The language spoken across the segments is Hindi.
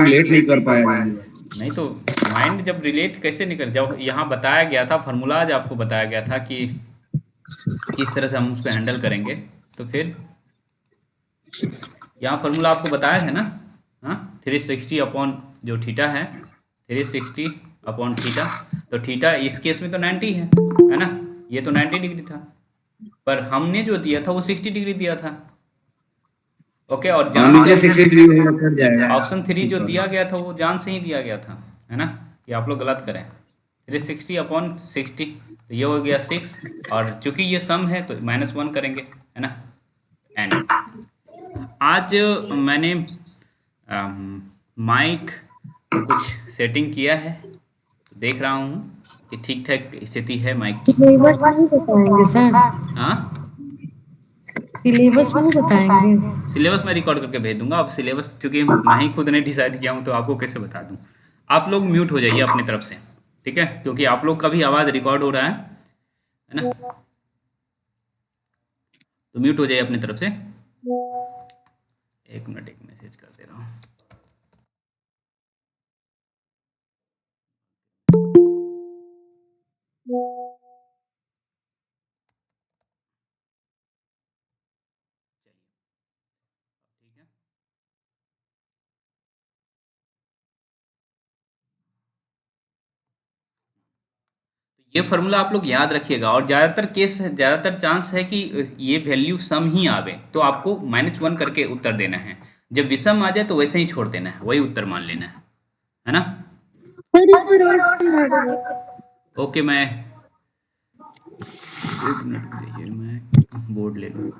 रिलेट नहीं कर पाया है। नहीं तो माइंड जब रिलेट कैसे नहीं कर, जब यहाँ बताया गया था फॉर्मूला, आज आपको बताया गया था कि किस तरह से हम उसको हैंडल करेंगे, तो फिर यहाँ फॉर्मूला आपको बताया है ना। हाँ, 360 अपॉन जो थीटा है, 360 अपॉन थीटा, तो थीटा इस केस में तो 90 है ना, ये तो 90 डिग्री था, पर हमने जो दिया था वो 60 डिग्री दिया था। ओके, और मान जान से लीजिए 60 डिग्री होगा कट जाएगा। ऑप्शन थ्री ठीक जो है। दिया गया था वो जान से ही दिया गया था, है ना, कि आप लोग गलत करें। 360 अपॉन 60, तो ये हो गया 6, और चूंकि ये सम है तो -1 करेंगे, है ना। एंड आज मैंने माइक को कुछ सेटिंग किया है, तो देख रहा हूँ कि ठीक ठाक स्थिति है माइक की। सिलेबस नहीं बताएंगे सर? हाँ, सिलेबस नहीं बताएंगे? सिलेबस मैं रिकॉर्ड करके भेज दूंगा। अब सिलेबस क्योंकि मैं ही खुद ने डिसाइड किया हूँ तो आपको कैसे बता दूँ। आप लोग म्यूट हो जाइए अपनी तरफ से, ठीक है, क्योंकि आप लोग का भी आवाज़ रिकॉर्ड हो रहा है ना। तो म्यूट हो जाइए अपनी तरफ से। एक मिनट, एक मैसेज कर दे रहा हूँ। ठीक है, ये फार्मूला आप लोग याद रखिएगा, और ज़्यादातर केस है, ज़्यादातर चांस है कि ये वैल्यू सम ही आवे, तो आपको -1 करके उत्तर देना है। जब विषम आ जाए तो वैसे ही छोड़ देना है, वही उत्तर मान लेना है ना। ओके, मैं एक मिनट देखिए, मैं बोर्ड ले लूँ।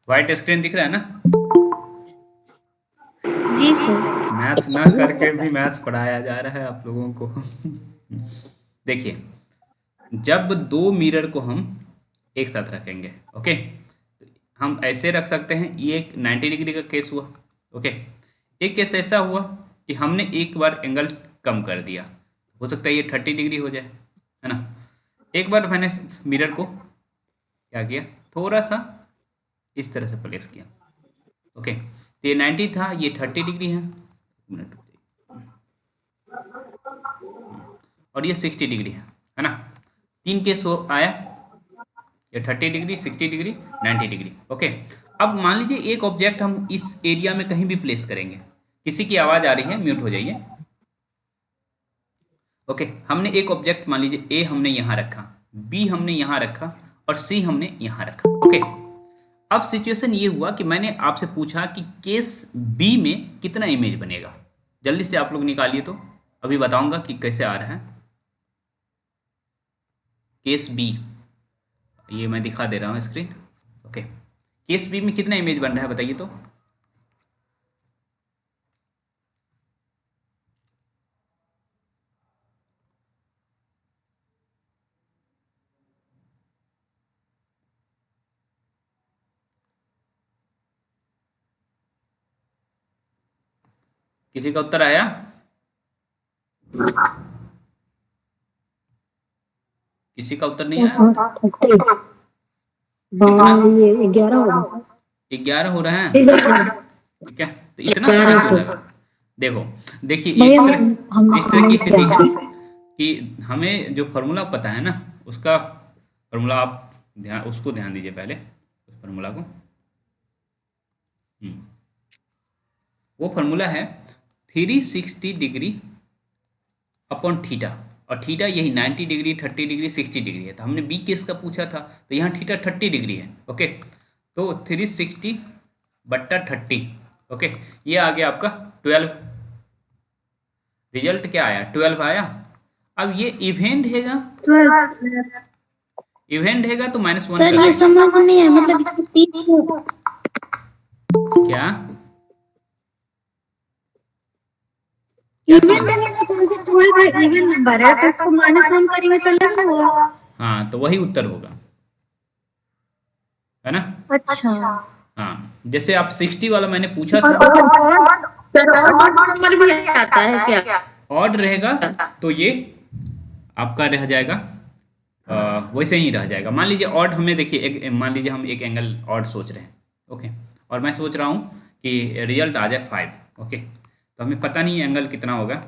वाइट स्क्रीन दिख रहा है ना। जी सर। मैथ्स ना करके भी मैथ्स पढ़ाया जा रहा है आप लोगों को। देखिए, जब दो मिरर को हम एक साथ रखेंगे, ओके, तो हम ऐसे रख सकते हैं। ये एक 90 डिग्री का केस हुआ, ओके। एक केस ऐसा हुआ कि हमने एक बार एंगल कम कर दिया, हो सकता है ये 30 डिग्री हो जाए, है ना। एक बार मैंने मिरर को क्या किया, थोड़ा सा इस तरह से प्लेस किया, ओके, तो ये 90 था, ये 30 डिग्री है, मिनट, और ये 60 डिग्री है ना। तीन केस हो आया, ये 30 डिग्री, 60 डिग्री, 90 डिग्री, ओके। अब मान लीजिए एक ऑब्जेक्ट हम इस एरिया में कहीं भी प्लेस करेंगे। किसी की आवाज़ आ रही है, म्यूट हो जाइए। ओके, हमने एक ऑब्जेक्ट मान लीजिए ए हमने यहाँ रखा, बी हमने यहाँ रखा, और सी हमने यहाँ रखा, ओके। अब सिचुएशन ये हुआ कि मैंने आपसे पूछा कि केस बी में कितना इमेज बनेगा। जल्दी से आप लोग निकालिए, तो अभी बताऊंगा कि कैसे आ रहा है केस बी। ये मैं दिखा दे रहा हूँ स्क्रीन, ओके। केस बी में कितना इमेज बन रहा है बताइए तो। किसी का उत्तर आया? किसी का उत्तर नहीं आया? कितना? ये 11 होगा सर। 11 हो रहा है, ठीक है। तो इतना समय क्यों लगा? देखो, देखिए, भैया इस तरह की स्थिति है कि हमें जो फार्मूला पता है ना, उसका फार्मूला आप उसको ध्यान दीजिए पहले, उस फार्मूला को। वो फार्मूला है 360 डिग्री अपॉन थीटा, और थीटा यही 90 डिग्री, 30 डिग्री, 60 डिग्री है। तो हमने बी केस का पूछा था, तो यहाँ थीटा 30 डिग्री है, ओके। तो 360 बट्टा 30, ओके, ये आ गया आपका 12। रिजल्ट क्या आया? 12 आया। अब ये इवेंट हैगा, इवेंट हैगा तो -1 सर कर ये देंगे। समझ नहीं है, मतलब क्या इवन रहेगा तो उसे 12 का इवन नंबर है तो उसको -1 करेंगे तो अलग हुआ। हाँ, तो वही उत्तर होगा, है ना। अच्छा, हाँ, जैसे आप 60 वाला मैंने पूछा और था, ऑड नंबर भी आता है क्या? ऑड रहेगा तो ये आपका रह जाएगा, वैसे ही रह जाएगा। मान लीजिए ऑड, हमें देखिए, एक मान लीजिए हम एक एंगल ऑड सोच रहे हैं, ओके, और मैं सोच रहा हूँ कि रिजल्ट आ जाए 5, ओके। तो हमें पता नहीं है एंगल कितना होगा।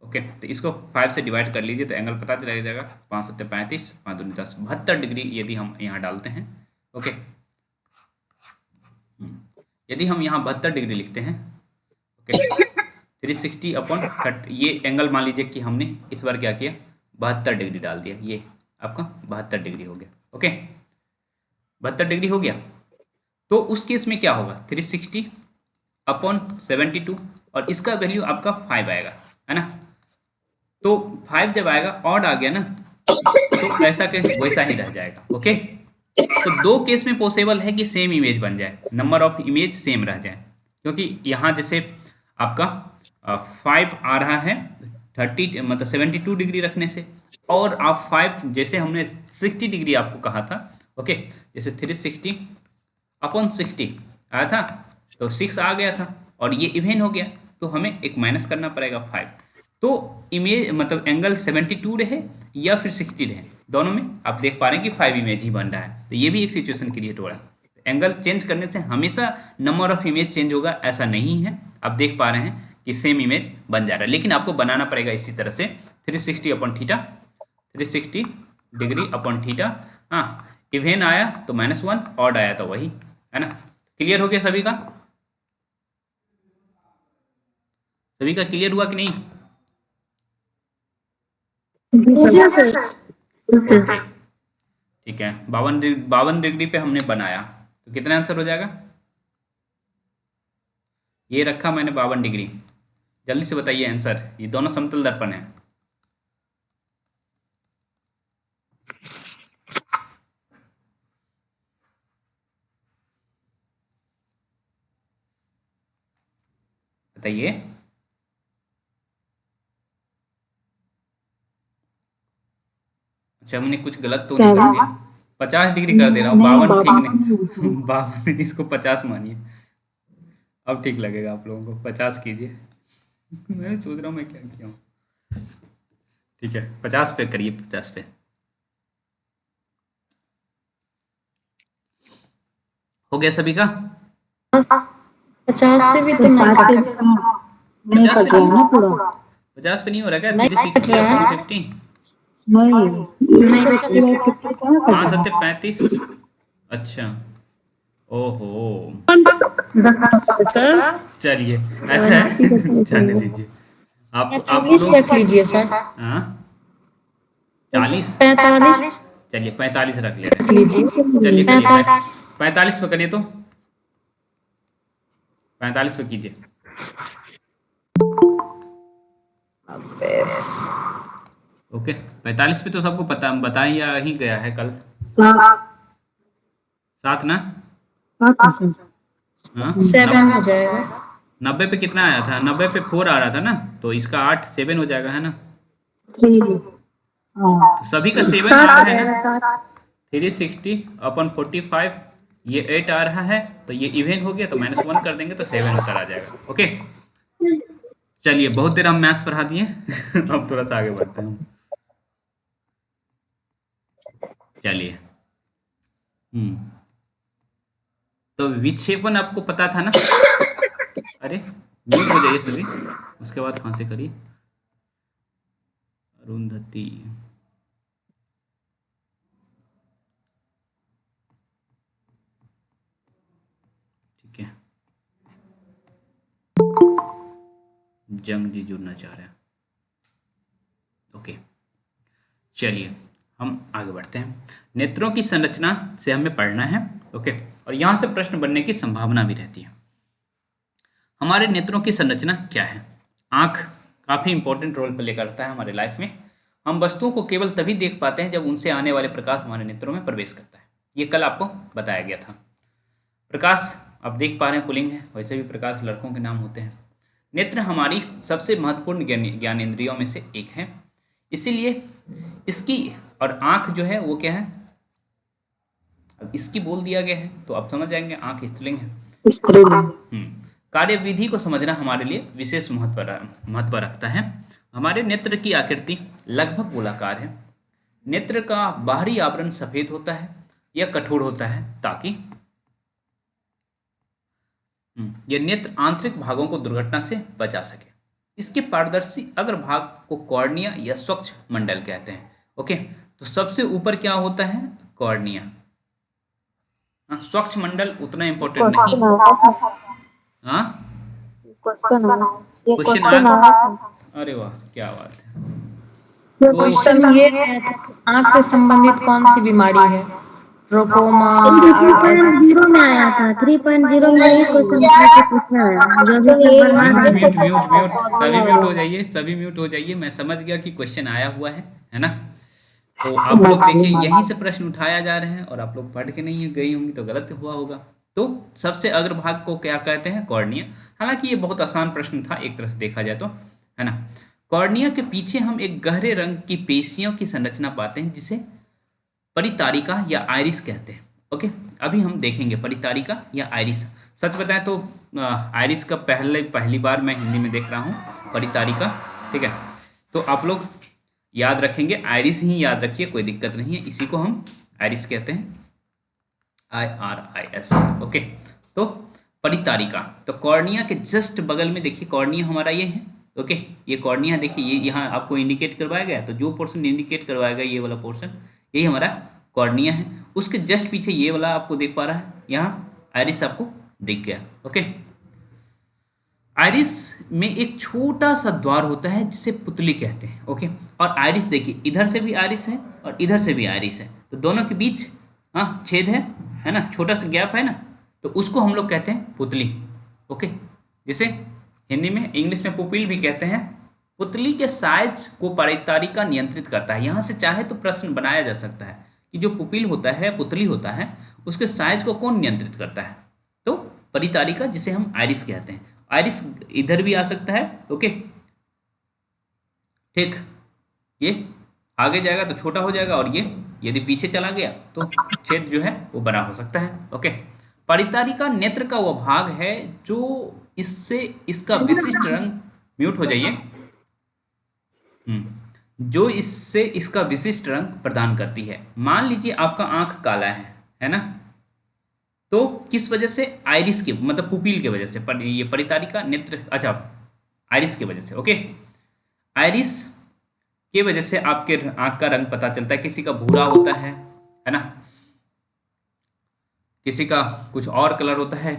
ओके, तो इसको 5 से डिवाइड कर लीजिए तो एंगल पता चला जाएगा। 5 7 35, 5 2 10, 72 डिग्री यदि हम यहाँ डालते हैं। ओके, यदि हम यहाँ 72 डिग्री लिखते हैं, ओके, 360 अपॉन कट, ये एंगल मान लीजिए कि हमने इस बार क्या किया, 72 डिग्री डाल दिया, ये आपका 72 डिग्री हो गया। ओके, 72 डिग्री हो गया। तो उस केस में क्या होगा, 360 अपॉन 72 और इसका वैल्यू आपका 5 आएगा, है ना। तो 5 जब आएगा, ऑड आ गया ना, तो ऐसा के वैसा ही रह जाएगा। ओके, तो दो केस में पॉसिबल है कि सेम इमेज बन जाए, नंबर ऑफ इमेज सेम रह जाए, क्योंकि यहाँ जैसे आपका 5 आ रहा है 30 मतलब 72 डिग्री रखने से, और आप 5 जैसे हमने 60 डिग्री आपको कहा था। ओके, जैसे 360 अपॉन 60 आया था तो 6 आ गया था और ये इवेन हो गया, तो हमें एक माइनस करना पड़ेगा 5। तो इमेज मतलब एंगल 72 रहे या फिर 60 रहे, दोनों में आप देख पा रहे हैं कि 5 इमेज ही बन रहा है। तो ये भी एक सिचुएशन क्रिएट हो रहा है। एंगल चेंज करने से हमेशा नंबर ऑफ इमेज चेंज होगा ऐसा नहीं है। आप देख पा रहे हैं कि सेम इमेज बन जा रहा है, लेकिन आपको बनाना पड़ेगा इसी तरह से 360 upon theta, 360 degree upon theta. हाँ, इवेन आया तो -1, ऑड आया तो वही, है ना। क्लियर हो गया सभी का? सभी का क्लियर हुआ कि नहीं? ओके, ठीक है। 52 डिग्री पे हमने बनाया तो कितना आंसर हो जाएगा? ये रखा मैंने 52 डिग्री, जल्दी से बताइए आंसर। ये दोनों समतल दर्पण है। बताइए। अच्छा, हमने कुछ गलत तो नहीं कर दिया? 50 डिग्री कर दे रहा हूँ, 52 ठीक नहीं, 52 इसको 50 मानिए, अब ठीक लगेगा आप लोगों को। 50 कीजिए। मैं सोच रहा हूँ मैं क्या किया हूँ। ठीक है, 50 पे करिए, 50 पे हो गया सभी का? 50 पे भी तो नहीं कर, नहीं 50 पे कट रहा नहीं, है ना पूरा। 50 पे नहीं हो रहा क्या? नहीं कट 360 रहा है। अपॉन 50, नहीं 5 7 35। अच्छा, ओहो, सर चलिए ऐसा है। चलने दीजिए, आप 45 लोग। रख लीजिए सर, हाँ, 40, 45 चलिए 45 रख ले रख रहे हैं। लीजिए, चलिए करिए, 45 45 पे करिए, तो 45 पे कीजिए। ओके, 45 पे तो सबको पता बताया ही गया है कल, 7 ना। हाँ, 7 हो जाएगा। 90 पे कितना आया था? 90 पे 4 आ रहा था ना, तो इसका 8 7 हो जाएगा, है ना। तो सभी का 7 आ रहा है ना। 360 अपॉन 45, ये 8 आ रहा है, तो ये इवेन हो गया, तो -1 कर देंगे तो 7 उत्तर आ जाएगा। ओके, चलिए बहुत देर हम मैथ्स पढ़ा दिए। अब थोड़ा सा आगे बढ़ते हैं हम। चलिए, तो विक्षेपण आपको पता था ना। अरे म्यूट हो जाइए सभी, उसके बाद खांसी करिए। अरुंधति, ठीक है। जंग जी जुड़ना चाह रहे हैं। ओके, चलिए हम आगे बढ़ते हैं। नेत्रों की संरचना से हमें पढ़ना है। ओके, और यहाँ से प्रश्न बनने की संभावना भी रहती है। हमारे नेत्रों की संरचना क्या है? आँख काफ़ी इंपॉर्टेंट रोल प्ले करता है हमारे लाइफ में। हम वस्तुओं को केवल तभी देख पाते हैं जब उनसे आने वाले प्रकाश हमारे नेत्रों में प्रवेश करता है। ये कल आपको बताया गया था। प्रकाश आप देख पा रहे हैं पुल्लिंग है, वैसे भी प्रकाश लड़कों के नाम होते हैं। नेत्र हमारी सबसे महत्वपूर्ण ज्ञानेंद्रियों में से एक है, इसीलिए इसकी और आँख जो है वो क्या है, अब इसकी बोल दिया गया है तो आप समझ जाएंगे आँख स्त्रीलिंग है। कार्यविधि को समझना हमारे लिए विशेष महत्व रखता है। हमारे नेत्र की आकृति लगभग गोलाकार है। नेत्र का बाहरी आवरण सफेद होता है या कठोर होता है ताकि यह नेत्र आंतरिक भागों को दुर्घटना से बचा सके। इसके पारदर्शी अग्रभाग को कॉर्निया या स्वच्छ मंडल कहते हैं। ओके, तो सबसे ऊपर क्या होता है? कॉर्निया। स्वच्छ मंडल उतना इंपॉर्टेंट नहीं। हाँ, क्वेश्चन अरे वाह, क्या बात है। तो क्वेश्चन ये है, आंख से संबंधित कौन सी बीमारी है? ट्रोकोमा। 3.0 में आया था, 3.0 में यही क्वेश्चन पूछा है, जो भी पेपर में म्यूट आया म्यूट म्यूट म्यूट सभी म्यूट हो जाइए, सभी म्यूट हो जाइए। मैं समझ गया कि क्वेश्चन आया हुआ है ना। तो आप लोग देखिए, यहीं से प्रश्न उठाया जा रहे हैं और आप लोग पढ़ के नहीं गई होंगी तो गलत हुआ होगा। तो सबसे अग्रभाग को क्या कहते हैं? कॉर्निया। हालांकि ये बहुत आसान प्रश्न था एक तरह से देखा जाए तो, है ना। कॉर्निया के पीछे हम एक गहरे रंग की पेशियों की संरचना पाते हैं जिसे परितारिका या आइरिस कहते हैं। ओके, अभी हम देखेंगे परितारिका या आइरिस। सच बताएं तो आइरिस का पहली बार मैं हिंदी में देख रहा हूँ, परितारिका। ठीक है, तो आप लोग याद रखेंगे, आइरिस ही याद रखिए, कोई दिक्कत नहीं है। इसी को हम आइरिस कहते हैं, IRIS। ओके, तो परितारिका, तो कॉर्निया के जस्ट बगल में देखिए, कॉर्निया हमारा ये है। ओके, ये कॉर्निया देखिए, ये यहाँ आपको इंडिकेट करवाया गया, तो जो पोर्शन इंडिकेट करवाया गया ये वाला पोर्शन, यही हमारा कॉर्निया है। उसके जस्ट पीछे ये वाला आपको देख पा रहा है, यहाँ आइरिस आपको दिख गया। ओके, आइरिस में एक छोटा सा द्वार होता है जिसे पुतली कहते हैं। ओके, और आइरिस देखिए, इधर से भी आइरिस है और इधर से भी आइरिस है, तो दोनों के बीच छेद है ना, छोटा सा गैप है ना, तो उसको हम लोग कहते हैं पुतली। ओके, जिसे हिंदी में, इंग्लिश में पुपिल भी कहते हैं। पुतली के साइज को परितारिका नियंत्रित करता है। यहाँ से चाहे तो प्रश्न बनाया जा सकता है कि जो पुपिल होता है, पुतली होता है, उसके साइज को कौन नियंत्रित करता है? तो परितारिका, जिसे हम आइरिस कहते हैं। आइरिस इधर भी आ सकता है। ओके, ठीक, ये आगे जाएगा तो छोटा हो जाएगा और ये यदि पीछे चला गया तो छेद जो है वो बड़ा हो सकता है। ओके, परितारिका नेत्र का वह भाग है जो इससे इसका विशिष्ट रंग, म्यूट हो जाइए, जो इससे इसका विशिष्ट रंग प्रदान करती है। मान लीजिए आपका आंख काला है ना, तो किस वजह से? आइरिस के, मतलब पुपिल के वजह से, ये परितारिका नेत्र, अच्छा, आइरिस की वजह से। ओके, आइरिस के वजह से आपके आंख का रंग पता चलता है। किसी का भूरा होता है ना, किसी का कुछ और कलर होता है,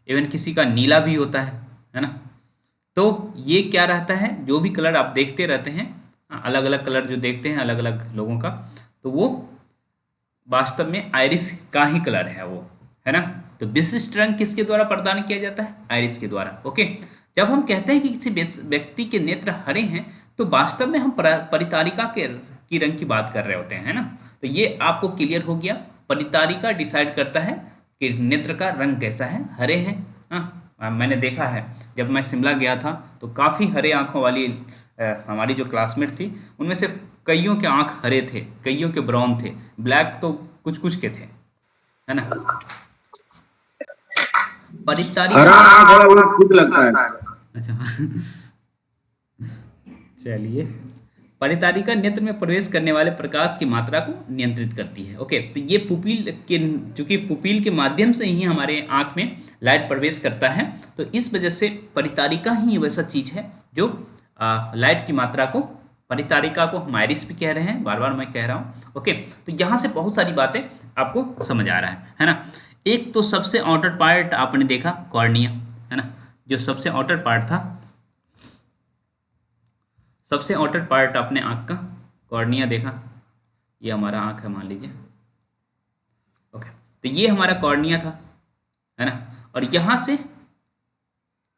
इवन किसी का नीला भी होता है ना। तो ये क्या रहता है, जो भी कलर आप देखते रहते हैं, अलग अलग कलर जो देखते हैं अलग अलग लोगों का, तो वो वास्तव में आइरिस का ही कलर है वो, है ना। तो विशिष्ट रंग किसके द्वारा प्रदान किया जाता है? आइरिस के द्वारा। ओके, जब हम कहते हैं कि किसी व्यक्ति के नेत्र हरे हैं तो वास्तव में हम परितारिका की रंग की बात कर रहे होते हैं, है ना। तो ये आपको क्लियर हो गया, परितारिका डिसाइड करता है कि नेत्र का रंग कैसा है, हरे हैं। मैंने देखा है, जब मैं शिमला गया था तो काफ़ी हरे आंखों वाली हमारी जो क्लासमेट थी, उनमें से कईयों के आंख हरे थे, कईयों के ब्राउन थे, ब्लैक तो कुछ कुछ के थे, है ना। परितारिका, खुद लगता है। अच्छा चलिए, परितारिका नेत्र में प्रवेश करने वाले प्रकाश की मात्रा को नियंत्रित करती है। ओके, तो ये पुपिल के, चूंकि पुपिल के माध्यम से ही हमारे आंख में लाइट प्रवेश करता है, तो इस वजह से परितारिका ही वैसा चीज है जो लाइट की मात्रा को, परितारिका को हम आइरिस भी कह रहे हैं, बार बार मैं कह रहा हूँ। ओके, तो यहाँ से बहुत सारी बातें आपको समझ आ रहा है ना। एक तो सबसे आउटर पार्ट आपने देखा कॉर्निया, है ना, जो सबसे आउटर पार्ट था, सबसे आउटर पार्ट अपने आँख का कॉर्निया देखा, ये हमारा आँख है मान लीजिए। ओके, तो ये हमारा कॉर्निया था, है ना, और यहाँ से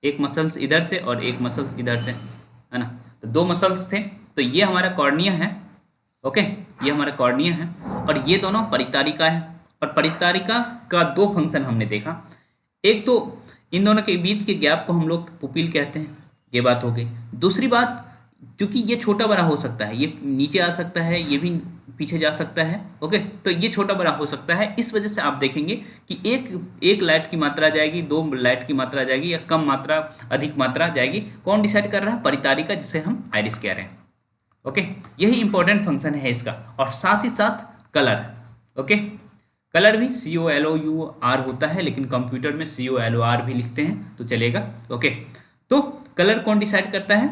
एक मसल्स इधर से और एक मसल्स इधर से, है ना, तो दो मसल्स थे, तो ये हमारा कॉर्निया है। ओके, ये हमारा कॉर्निया है और ये दोनों परितारिका है। और परितारिका का दो फंक्शन हमने देखा, एक तो इन दोनों के बीच के गैप को हम लोग पुपिल कहते हैं, ये बात हो गई। दूसरी बात, क्योंकि ये छोटा बड़ा हो सकता है, ये नीचे आ सकता है, ये भी पीछे जा सकता है। ओके, तो ये छोटा बड़ा हो सकता है, इस वजह से आप देखेंगे कि एक लाइट की मात्रा जाएगी, दो लाइट की मात्रा जाएगी, या कम मात्रा अधिक मात्रा जाएगी, कौन डिसाइड कर रहा है? परितारिका, जिसे हम आइरिस कह रहे हैं। ओके, यही इंपॉर्टेंट फंक्शन है इसका। और साथ ही साथ कलर। ओके, कलर भी COLOUR होता है, लेकिन कंप्यूटर में COLOR भी लिखते हैं तो चलेगा। ओके, तो कलर कौन डिसाइड करता है?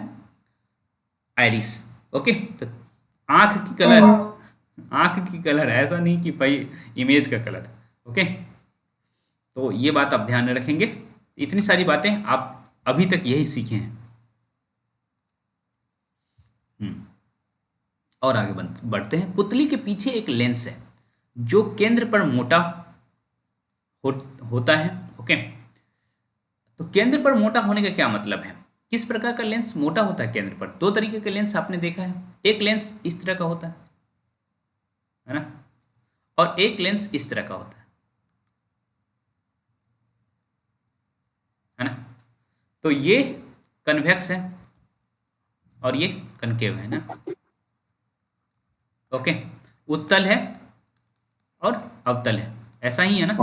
आइरिस। ओके, तो आंख की कलर, आंख की कलर, ऐसा नहीं कि भाई इमेज का कलर। ओके, तो ये बात आप ध्यान में रखेंगे। इतनी सारी बातें आप अभी तक यही सीखे हैं। और आगे बढ़ते हैं। पुतली के पीछे एक लेंस है जो केंद्र पर मोटा होता है। ओके, तो केंद्र पर मोटा होने का क्या मतलब है? किस प्रकार का लेंस मोटा होता है केंद्र पर? दो तरीके के लेंस आपने देखा है। एक लेंस इस तरह का होता है ना, और एक लेंस इस तरह का होता है ना। तो ये कन्वेक्स है और ये कनकेव है ना। ओके, उत्तल है और अवतल है, ऐसा ही है ना।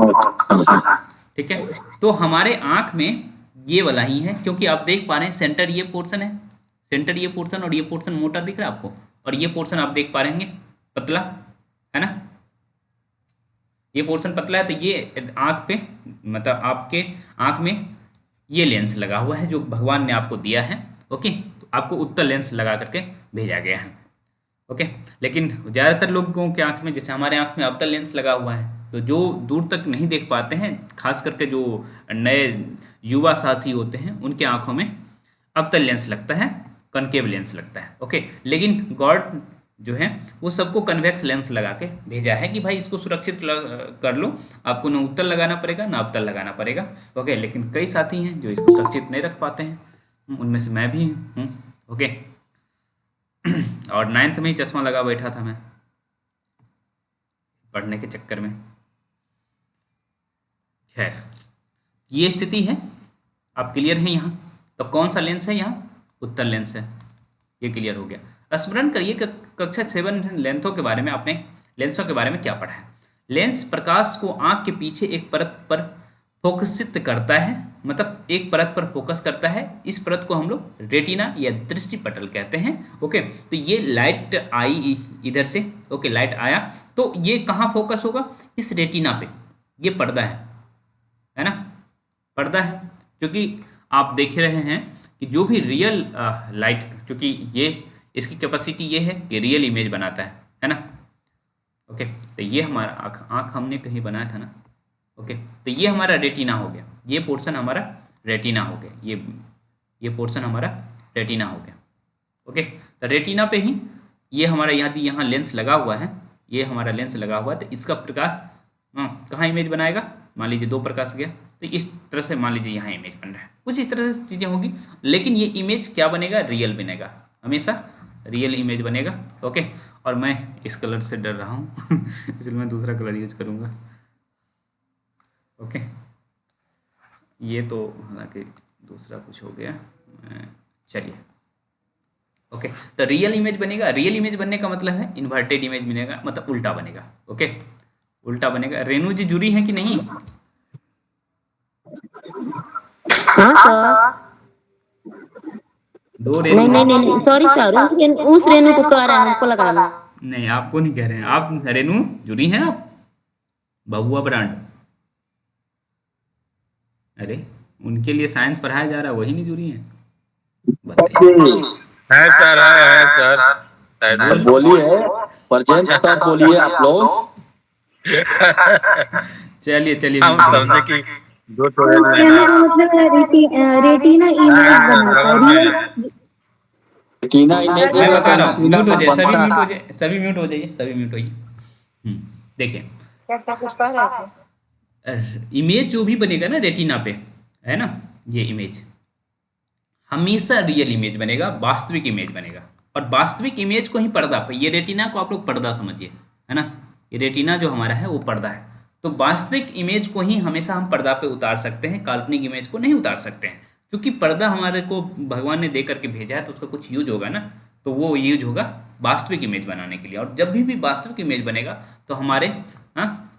ठीक है, तो हमारे आंख में ये वाला ही है, क्योंकि आप देख पा रहे हैं सेंटर ये पोर्शन है, सेंटर ये पोर्शन, और ये पोर्शन मोटा दिख रहा है आपको, और ये पोर्शन आप देख पा रहे हैं पतला है ना। ये पोर्शन पतला है, तो ये आंख पे, मतलब आपके आंख में ये लेंस लगा हुआ है जो भगवान ने आपको दिया है। ओके, तो आपको उत्तल लेंस लगा करके भेजा गया है। ओके, लेकिन ज़्यादातर लोगों के आंख में, जैसे हमारे आंख में अवतल लेंस लगा हुआ है, तो जो दूर तक नहीं देख पाते हैं, खास करके जो नए युवा साथी होते हैं, उनके आंखों में अवतल लेंस लगता है, कनकेव लेंस लगता है। ओके, लेकिन गॉड जो है वो सबको कन्वेक्स लेंस लगा के भेजा है कि भाई इसको सुरक्षित कर लो, आपको ना उत्तल लगाना पड़ेगा ना अवतल लगाना पड़ेगा। ओके, लेकिन कई साथी हैं जो इसको सुरक्षित नहीं रख पाते हैं, उनमें से मैं भी हूँ। ओके, और 9th में ही चश्मा लगा बैठा था मैं, पढ़ने के चक्कर में। खैर, ये स्थिति है, आप क्लियर हैं यहाँ? तो कौन सा लेंस है यहाँ? उत्तल लेंस है, ये क्लियर हो गया। स्मरण करिए कि कक्षा 7 लेंसों के बारे में आपने लेंसों के बारे में क्या पढ़ा है। लेंस प्रकाश को आंख के पीछे एक परत पर फोकसित करता है, मतलब एक परत पर फोकस करता है। इस परत को हम लोग रेटिना या दृष्टि पटल कहते हैं। ओके, तो ये लाइट आई इधर से, ओके, लाइट आया तो ये कहाँ फोकस होगा? इस रेटिना पे। ये पर्दा है ना, पर्दा है, क्योंकि आप देख रहे हैं कि जो भी रियल लाइट, क्योंकि ये इसकी कैपेसिटी ये है कि रियल इमेज बनाता है ना। ओके, तो ये हमारा आँख हमने कहीं बनाया था ना। ओके, तो ये हमारा रेटिना हो गया, ये पोर्शन हमारा रेटिना हो गया, ये पोर्शन हमारा रेटिना हो गया। ओके, तो रेटिना पे ही ये हमारा यहाँ लेंस लगा हुआ है, ये हमारा लेंस लगा हुआ है, तो इसका प्रकाश कहाँ इमेज बनाएगा? मान लीजिए 2 प्रकाश गया, तो इस तरह से मान लीजिए यहाँ इमेज बन रहा है, कुछ इस तरह से चीज़ें होगी, लेकिन ये इमेज क्या बनेगा? रियल बनेगा, हमेशा रियल इमेज बनेगा। ओके, और मैं इस कलर से डर रहा हूँ इसलिए मैं दूसरा कलर यूज करूँगा। ओके, ये तो हालांकि दूसरा कुछ हो गया, चलिए। ओके, तो रियल इमेज बनेगा। रियल इमेज बनने का मतलब है इन्वर्टेड इमेज बनेगा, मतलब उल्टा बनेगा। ओके, उल्टा बनेगा। रेनू जी जुड़ी हैं कि नहीं? हाँ सर। दो रेनू? नहीं सॉरी सर, उस रेनू को कह रहा है, हमको लगाना। नहीं, आपको नहीं कह रहे हैं, आप रेनू जुड़ी हैं आप? बहुआ ब्रांड, अरे उनके लिए साइंस पढ़ाया जा रहा है, वही नहीं जुड़ी हैं? है सर, बोलिए, प्रेजेंट सर, बोलिए आप लोग। चलिए, हम समझे कि दो कहने का मतलब है रेटिना इमेज बनाता है, रियल रेटिना इमेज मैं बता रहा हूँ, म्यूट हो जाए, सभी बनता म्यूट हो है। जाए, सभी म्यूट हो जाइए, सभी म्यूट होइए। देखिए, इमेज जो भी बनेगा ना रेटिना पे, है ना, ये इमेज हमेशा रियल इमेज बनेगा, वास्तविक इमेज बनेगा। और वास्तविक इमेज को ही पर्दा पे, ये रेटिना को आप लोग पर्दा समझिए, है ना, ये रेटिना जो हमारा है वो पर्दा है। तो वास्तविक इमेज को ही हमेशा हम पर्दा पे उतार सकते हैं, काल्पनिक इमेज को नहीं उतार सकते हैं, क्योंकि पर्दा हमारे को भगवान ने दे करके भेजा है, तो उसका कुछ यूज होगा ना, तो वो यूज होगा वास्तविक इमेज बनाने के लिए। और जब भी वास्तविक इमेज बनेगा तो हमारे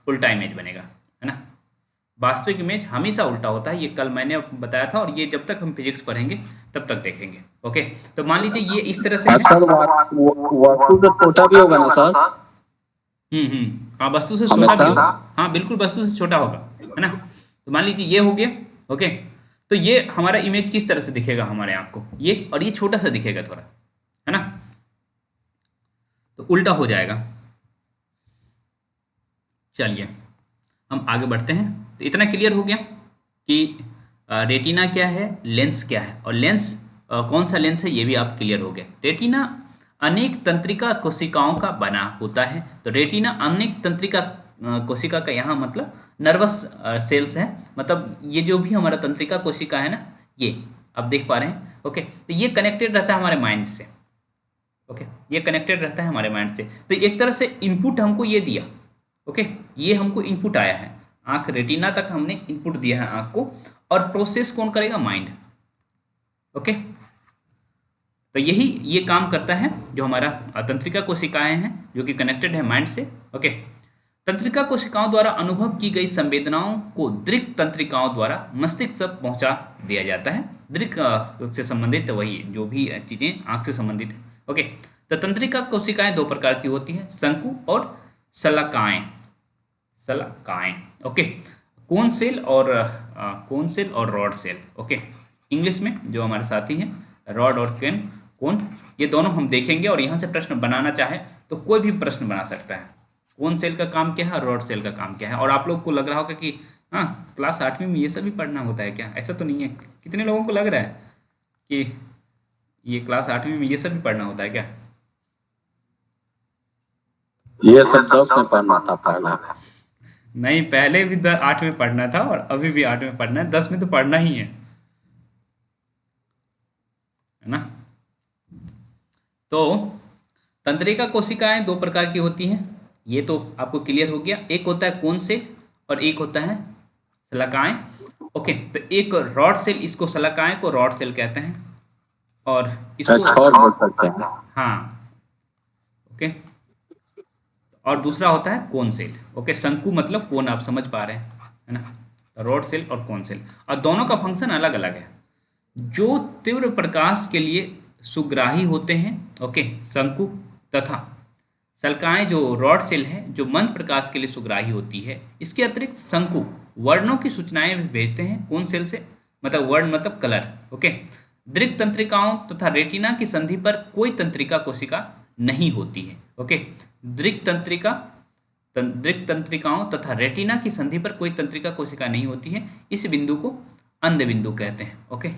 उल्टा इमेज बनेगा, है ना। वास्तविक इमेज हमेशा उल्टा होता है, ये कल मैंने बताया था, और ये जब तक हम फिजिक्स पढ़ेंगे तब तक देखेंगे। ओके, तो मान लीजिए ये इस तरह से सर वस्तु से छोटा भी होगा ना सर? हाँ, वस्तु से छोटा भी होगा, हाँ बिल्कुल वस्तु से छोटा होगा, है ना। तो मान लीजिए ये हो गया। ओके, तो ये हमारा इमेज किस तरह से दिखेगा हमारे आँख को, ये और ये छोटा सा दिखेगा थोड़ा, है ना, तो उल्टा हो जाएगा। चलिए हम आगे बढ़ते हैं। तो इतना क्लियर हो गया कि रेटिना क्या है, लेंस क्या है, और लेंस कौन सा लेंस है ये भी आप क्लियर हो गया। रेटिना अनेक तंत्रिका कोशिकाओं का बना होता है। तो रेटिना अनेक तंत्रिका कोशिका का यहाँ मतलब नर्वस सेल्स है, मतलब ये जो भी हमारा तंत्रिका कोशिका है ना, ये आप देख पा रहे हैं। ओके, तो ये कनेक्टेड रहता है हमारे माइंड से। ओके, ये कनेक्टेड रहता है हमारे माइंड से। तो एक तरह से इनपुट हमको ये दिया। ओके, ये हमको इनपुट आया है, आँख रेटिना तक हमने इनपुट दिया है आँख को, और प्रोसेस कौन करेगा, माइंड। ओके, तो यही ये काम करता है जो हमारा तंत्रिका कोशिकाएं हैं जो कि कनेक्टेड है माइंड से। ओके, तंत्रिका कोशिकाओं द्वारा अनुभव की गई संवेदनाओं को दृक् तंत्रिकाओं द्वारा मस्तिष्क तक पहुंचा दिया जाता है। दृक् से संबंधित वही जो भी चीज़ें आँख से संबंधित है। ओके, तो तंत्रिका कोशिकाएं दो प्रकार की होती हैं, शंकु और शलाकाएं। शलाकाएं, ओके, कोन सेल और रॉड सेल। ओके, इंग्लिश में जो हमारे साथी हैं, रॉड और कोन, ये दोनों हम देखेंगे, और यहाँ से प्रश्न बनाना चाहे तो कोई भी प्रश्न बना सकता है। कोन सेल का काम क्या है, रॉड सेल का काम क्या है। और आप लोग को लग रहा होगा कि हाँ क्लास 8वीं में ये सब भी पढ़ना होता है क्या, ऐसा तो नहीं है। कितने लोगों को लग रहा है कि ये क्लास 8वीं में ये सब भी पढ़ना होता है क्या? ये सब 10 में पढ़ना था पहला। नहीं, पहले भी 8 में पढ़ना था और अभी भी 8 में पढ़ना है, 10 में तो पढ़ना ही है ना। तो तंत्रिका कोशिकाएं दो प्रकार की होती हैं, ये तो आपको क्लियर हो गया। एक होता है कोन सेल और एक होता है शलाकाएं। ओके, तो एक रॉड सेल, इसको शलाकाएं को रॉड सेल कहते हैं, और इसको बोल सकते हैं। हाँ, ओके, और दूसरा होता है कोन सेल। ओके, शंकु मतलब कोन, आप समझ पा रहे हैं, है ना। रॉड सेल और कोन सेल, और दोनों का फंक्शन अलग अलग है। जो तीव्र प्रकाश के लिए सुग्राही होते हैं, ओके, शंकु, तथा शलाकाएं जो रॉड सेल है जो मंद प्रकाश के लिए सुग्राही होती है। इसके अतिरिक्त शंकु वर्णों की सूचनाएं भी भेजते हैं कोन सेल से, मतलब वर्ण मतलब कलर। ओके, दृक् तंत्रिकाओं तथा रेटिना की संधि पर कोई तंत्रिका कोशिका नहीं होती है। ओके, दृक् तंत्रिकाओं तथा रेटिना की संधि पर कोई तंत्रिका कोशिका नहीं होती है। इस बिंदु को अंध बिंदु कहते हैं। ओके,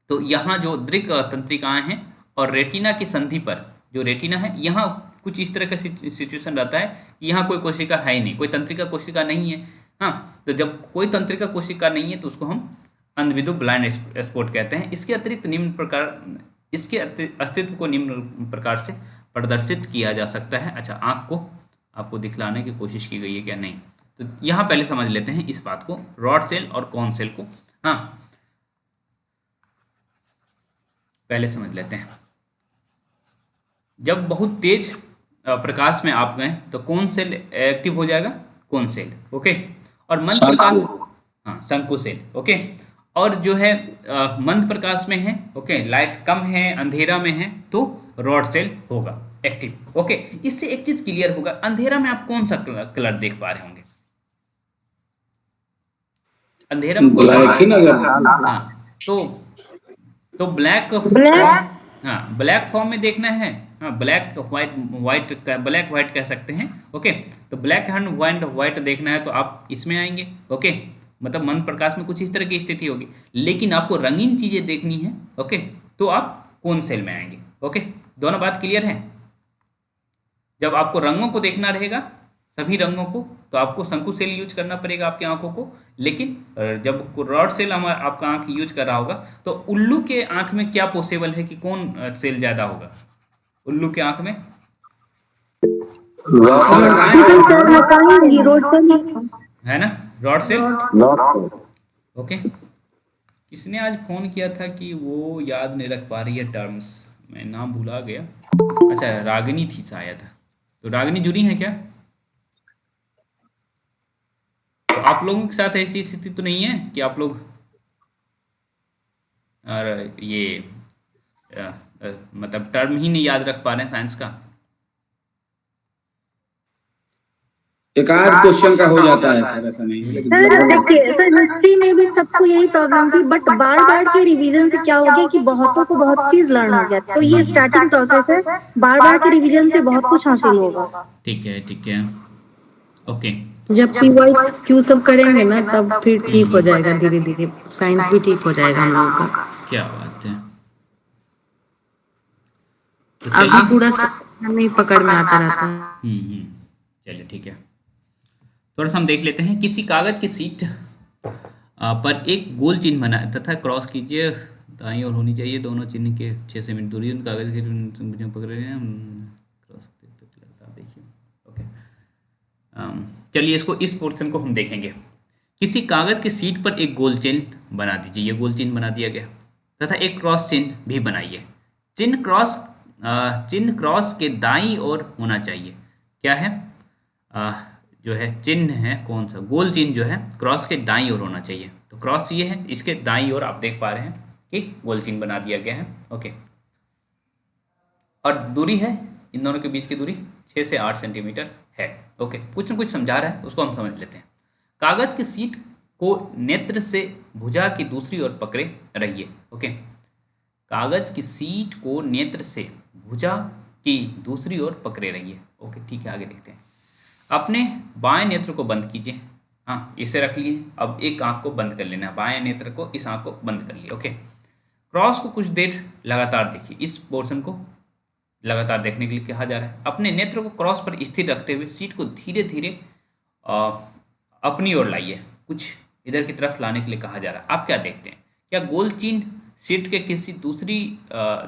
तो यहाँ जो दृक् तंत्रिकाएं हैं और रेटिना की संधि पर जो रेटिना है, यहाँ कुछ इस तरह का सिचुएशन रहता है कि यहाँ कोई कोशिका है ही नहीं, कोई तंत्रिका कोशिका नहीं है। हाँ, तो जब कोई तंत्रिका कोशिका नहीं है तो उसको हम अंध बिंदु, ब्लाइंड स्पॉट कहते हैं। इसके अतिरिक्त इसके अस्तित्व को निम्न प्रकार से प्रदर्शित किया जा सकता है। अच्छा, आँख को आपको दिखलाने की कोशिश की गई है क्या, नहीं, तो यहाँ पहले समझ लेते हैं इस बात को, रॉड सेल और कोन सेल को। हाँ, पहले समझ लेते हैं। जब बहुत तेज प्रकाश में आप गए तो कौन सेल एक्टिव हो जाएगा, कोन सेल। ओके, और मंद प्रकाश, हाँ, शंकु सेल। ओके, और जो है मंद प्रकाश में है, ओके, लाइट कम है, अंधेरा में है, तो रॉड सेल होगा एक्टिव। ओके, इससे एक चीज क्लियर होगा, अंधेरा में आप कौन सा कलर देख पा रहे होंगे? अंधेरा में ब्लैक ही नजर। हाँ, तो ब्लैक, हाँ, ब्लैक फॉर्म में देखना है। हाँ, ब्लैक वाइट कह सकते हैं। ओके, तो ब्लैक एंड वाइट देखना है तो आप इसमें आएंगे। ओके, मतलब मंद प्रकाश में कुछ इस तरह की स्थिति होगी। लेकिन आपको रंगीन चीजें देखनी है, ओके, तो आप कोन सेल में आएंगे। ओके, दोनों बात क्लियर है। जब आपको रंगों को देखना रहेगा, सभी रंगों को, तो आपको शंकु सेल यूज करना पड़ेगा आपकी आंखों को। लेकिन जब रॉड सेल आपका आंख यूज कर रहा होगा तो उल्लू के आंख में क्या पॉसिबल है कि कौन सेल ज्यादा होगा उल्लू के आंख में? है ना, रॉड सेल। ओके, किसने आज फोन किया था कि वो याद नहीं रख पा रही है टर्म्स, मैं नाम भुला गया। अच्छा, रागिनी थी शायद, तो रागिनी जुड़ी है क्या? तो आप लोगों के साथ ऐसी स्थिति तो नहीं है कि आप लोग और ये मतलब टर्म ही नहीं याद रख पा रहे हैं साइंस का? एक आध क्वेश्चन का हो जाता है सर, ऐसा नहीं है, लेकिन सर लगभग देखिए सर, हिस्ट्री में भी सबको यही प्रॉब्लम थी, बट बार बार के रिवीजन से क्या हो गया कि बहुतों को बहुत चीज लर्न हो गया, तो ये स्टार्टिंग प्रोसेस है, बार बार के रिवीजन से बहुत कुछ हासिल होगा। ठीक है, ठीक है, ओके। जब पी वाई क्यू सब करेंगे ना तब फिर ठीक हो जाएगा, धीरे धीरे साइंस भी ठीक हो जाएगा हम लोगों का। क्या बात है। तो अभी चलिए, पूरा नहीं पकड़ में आता रहता है। चलिए ठीक है। थोड़ा सा हम देख लेते हैं। किसी कागज की सीट पर एक गोल चिन्ह बनाए तथा क्रॉस कीजिए, दाईं ओर होनी चाहिए, दोनों चिन्ह के 6 सेंटीमीटर दूरी उन कागज के पकड़ रहे हैं, क्रॉस देखिए, ओके। चलिए इसको, इस पोर्शन को हम देखेंगे। किसी कागज की सीट पर एक गोल चिन्ह बना दीजिए, ये गोल चिन्ह बना दिया गया, तथा एक क्रॉस चिन्ह भी बनाइए। चिन्ह क्रॉस के दाईं ओर होना चाहिए। क्या है, जो है चिन्ह है कौन सा, गोल चिन्ह जो है क्रॉस के दाईं ओर होना चाहिए। तो क्रॉस ये है, इसके दाईं ओर आप देख पा रहे हैं कि गोल चिन्ह बना दिया गया है, ओके। और दूरी है, इन दोनों के बीच की दूरी 6 से 8 सेंटीमीटर है, ओके। कुछ न कुछ समझा रहा है, उसको हम समझ लेते हैं। कागज की सीट को नेत्र से भुजा की दूसरी ओर पकड़े रहिए, ओके। कागज की सीट को नेत्र से भुजा की दूसरी ओर पकड़े रहिए, ओके, ठीक है। आगे देखते हैं। अपने बाएं नेत्र को बंद कीजिए, हाँ इसे रख लिए। अब एक आंख को बंद कर लेना, बाएं नेत्र को, इस आंख को बंद कर लिए, ओके। क्रॉस को कुछ देर लगातार देखिए, इस पोर्शन को लगातार देखने के लिए कहा जा रहा है। अपने नेत्र को क्रॉस पर स्थिर रखते हुए सीट को धीरे धीरे अपनी ओर लाइए, कुछ इधर की तरफ लाने के लिए कहा जा रहा है। आप क्या देखते हैं, क्या गोल चिन्ह सीट के किसी दूसरी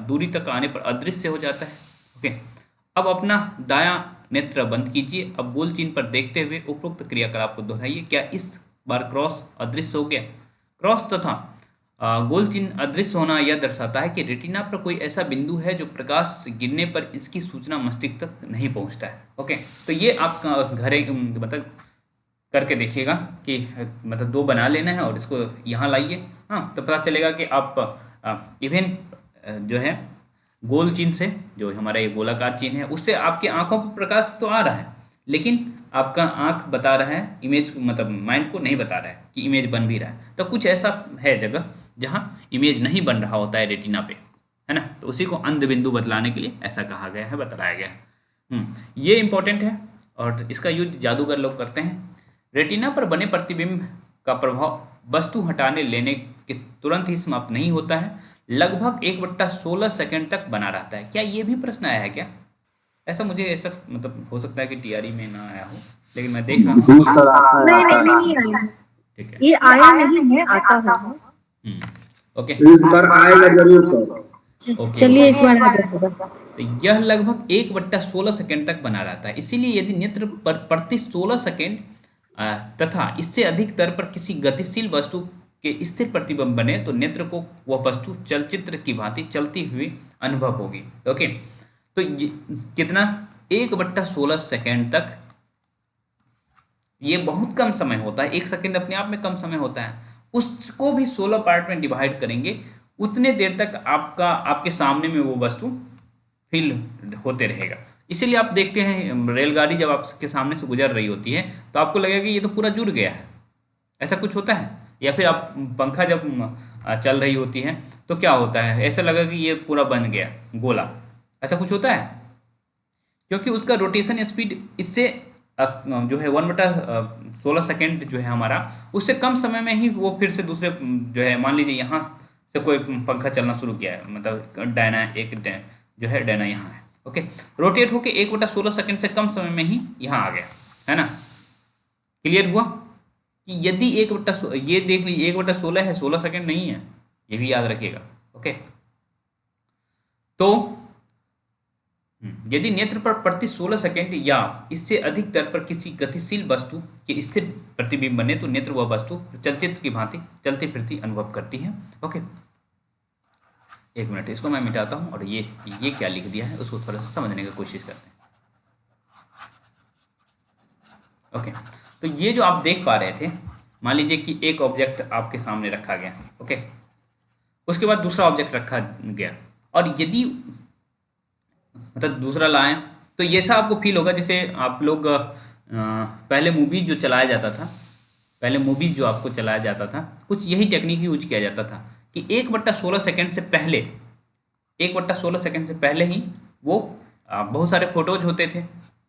दूरी तक आने पर अदृश्य हो जाता है, ओके। अब अपना दायां नेत्र बंद कीजिए। अब गोल चिन्ह पर देखते हुए उपरोक्त क्रियाकलाप को दोहराइए। क्या इस बार क्रॉस अदृश्य हो गया? क्रॉस तथा गोल चिन्ह अदृश्य होना यह दर्शाता है कि रेटिना पर कोई ऐसा बिंदु है जो प्रकाश गिरने पर इसकी सूचना मस्तिष्क तक नहीं पहुंचता है, ओके। तो ये आप घरे मतलब करके देखिएगा कि मतलब 2 बना लेना है और इसको यहाँ लाइए, हाँ, तो पता चलेगा कि आप इवन जो है गोल चिन्ह से, जो हमारा ये गोलाकार चिन्ह है, उससे आपकी आंखों पर प्रकाश तो आ रहा है, लेकिन आपका आंख बता रहा है, इमेज मतलब माइंड को नहीं बता रहा है कि इमेज बन भी रहा है। तो कुछ ऐसा है जगह जहाँ इमेज नहीं बन रहा होता है रेटिना पे, है ना, तो उसी को अंध बिंदु बतलाने के लिए ऐसा कहा गया है, बताया गया है। ये इंपॉर्टेंट है और इसका यूज जादूगर लोग करते हैं। रेटिना पर बने प्रतिबिंब का प्रभाव वस्तु हटाने लेने के तुरंत ही समाप्त नहीं होता है, लगभग 1/16 सेकंड तक बना रहता है। क्या ये भी प्रश्न आया है क्या? ऐसा मुझे ऐसा मतलब हो सकता है कि टीआरई में ना आया हो, लेकिन मैं देख रहा हूँ। नहीं आया, ठीक है, ये आया नहीं है, आता होगा। ओके, इस बार आएगा जरूर सर। चलिए इस बार आ जाएगा। तो यह लगभग 1/16 सेकंड तक बना रहता है। इसीलिए यदि नेत्र पर प्रति 16 सेकंड तथा इससे अधिक दर पर किसी गतिशील वस्तु के स्थिर प्रतिबिंब बने तो नेत्र को वह वस्तु चलचित्र की भांति चलती हुई अनुभव होगी, ओके। तो कितना, 1/16 सेकंड तक, ये बहुत कम समय होता है। 1 सेकंड अपने आप में कम समय होता है, उसको भी 16 पार्ट में डिवाइड करेंगे, उतने देर तक आपके सामने में वो वस्तु फील होते रहेगा। इसीलिए आप देखते हैं रेलगाड़ी जब आपके सामने से गुजर रही होती है तो आपको लगेगा कि ये तो पूरा जुड़ गया है, ऐसा कुछ होता है। या फिर आप पंखा जब चल रही होती है तो क्या होता है, ऐसा लगा कि ये पूरा बन गया गोला, ऐसा कुछ होता है, क्योंकि उसका रोटेशन स्पीड इससे जो है 1/16 सेकेंड जो है हमारा, उससे कम समय में ही वो फिर से दूसरे जो है, मान लीजिए यहाँ से कोई पंखा चलना शुरू किया है, मतलब जो है डायना यहाँ है, ओके, रोटेट होके 1/16 सेकंड से कम समय में ही यहाँ आ गया, है ना। क्लियर हुआ कि यदि ये देख लीजिए 1/16 है, 16 सेकंड नहीं है, ये भी याद रखिएगा, ओके। तो यदि नेत्र पर प्रति 16 सेकंड या इससे अधिक दर पर किसी गतिशील वस्तु के स्थिर प्रतिबिंब बने तो नेत्र वह वस्तु चलचित्र की भांति चलती फिरती अनुभव करती है, ओके। 1 मिनट, इसको मैं मिटाता हूँ और ये क्या लिख दिया है उसको थोड़ा सा समझने की कोशिश करते हैं, ओके। तो ये जो आप देख पा रहे थे, मान लीजिए कि एक ऑब्जेक्ट आपके सामने रखा गया, ओके, उसके बाद दूसरा ऑब्जेक्ट रखा गया, और यदि मतलब दूसरा लाएं तो ये ऐसा आपको फील होगा जैसे आप लोग पहले मूवी जो चलाया जाता था, पहले मूवी जो आपको चलाया जाता था, कुछ यही टेक्निक यूज किया जाता था कि 1/16 सेकंड से पहले, 1/16 सेकंड से पहले ही वो बहुत सारे फोटोज होते थे।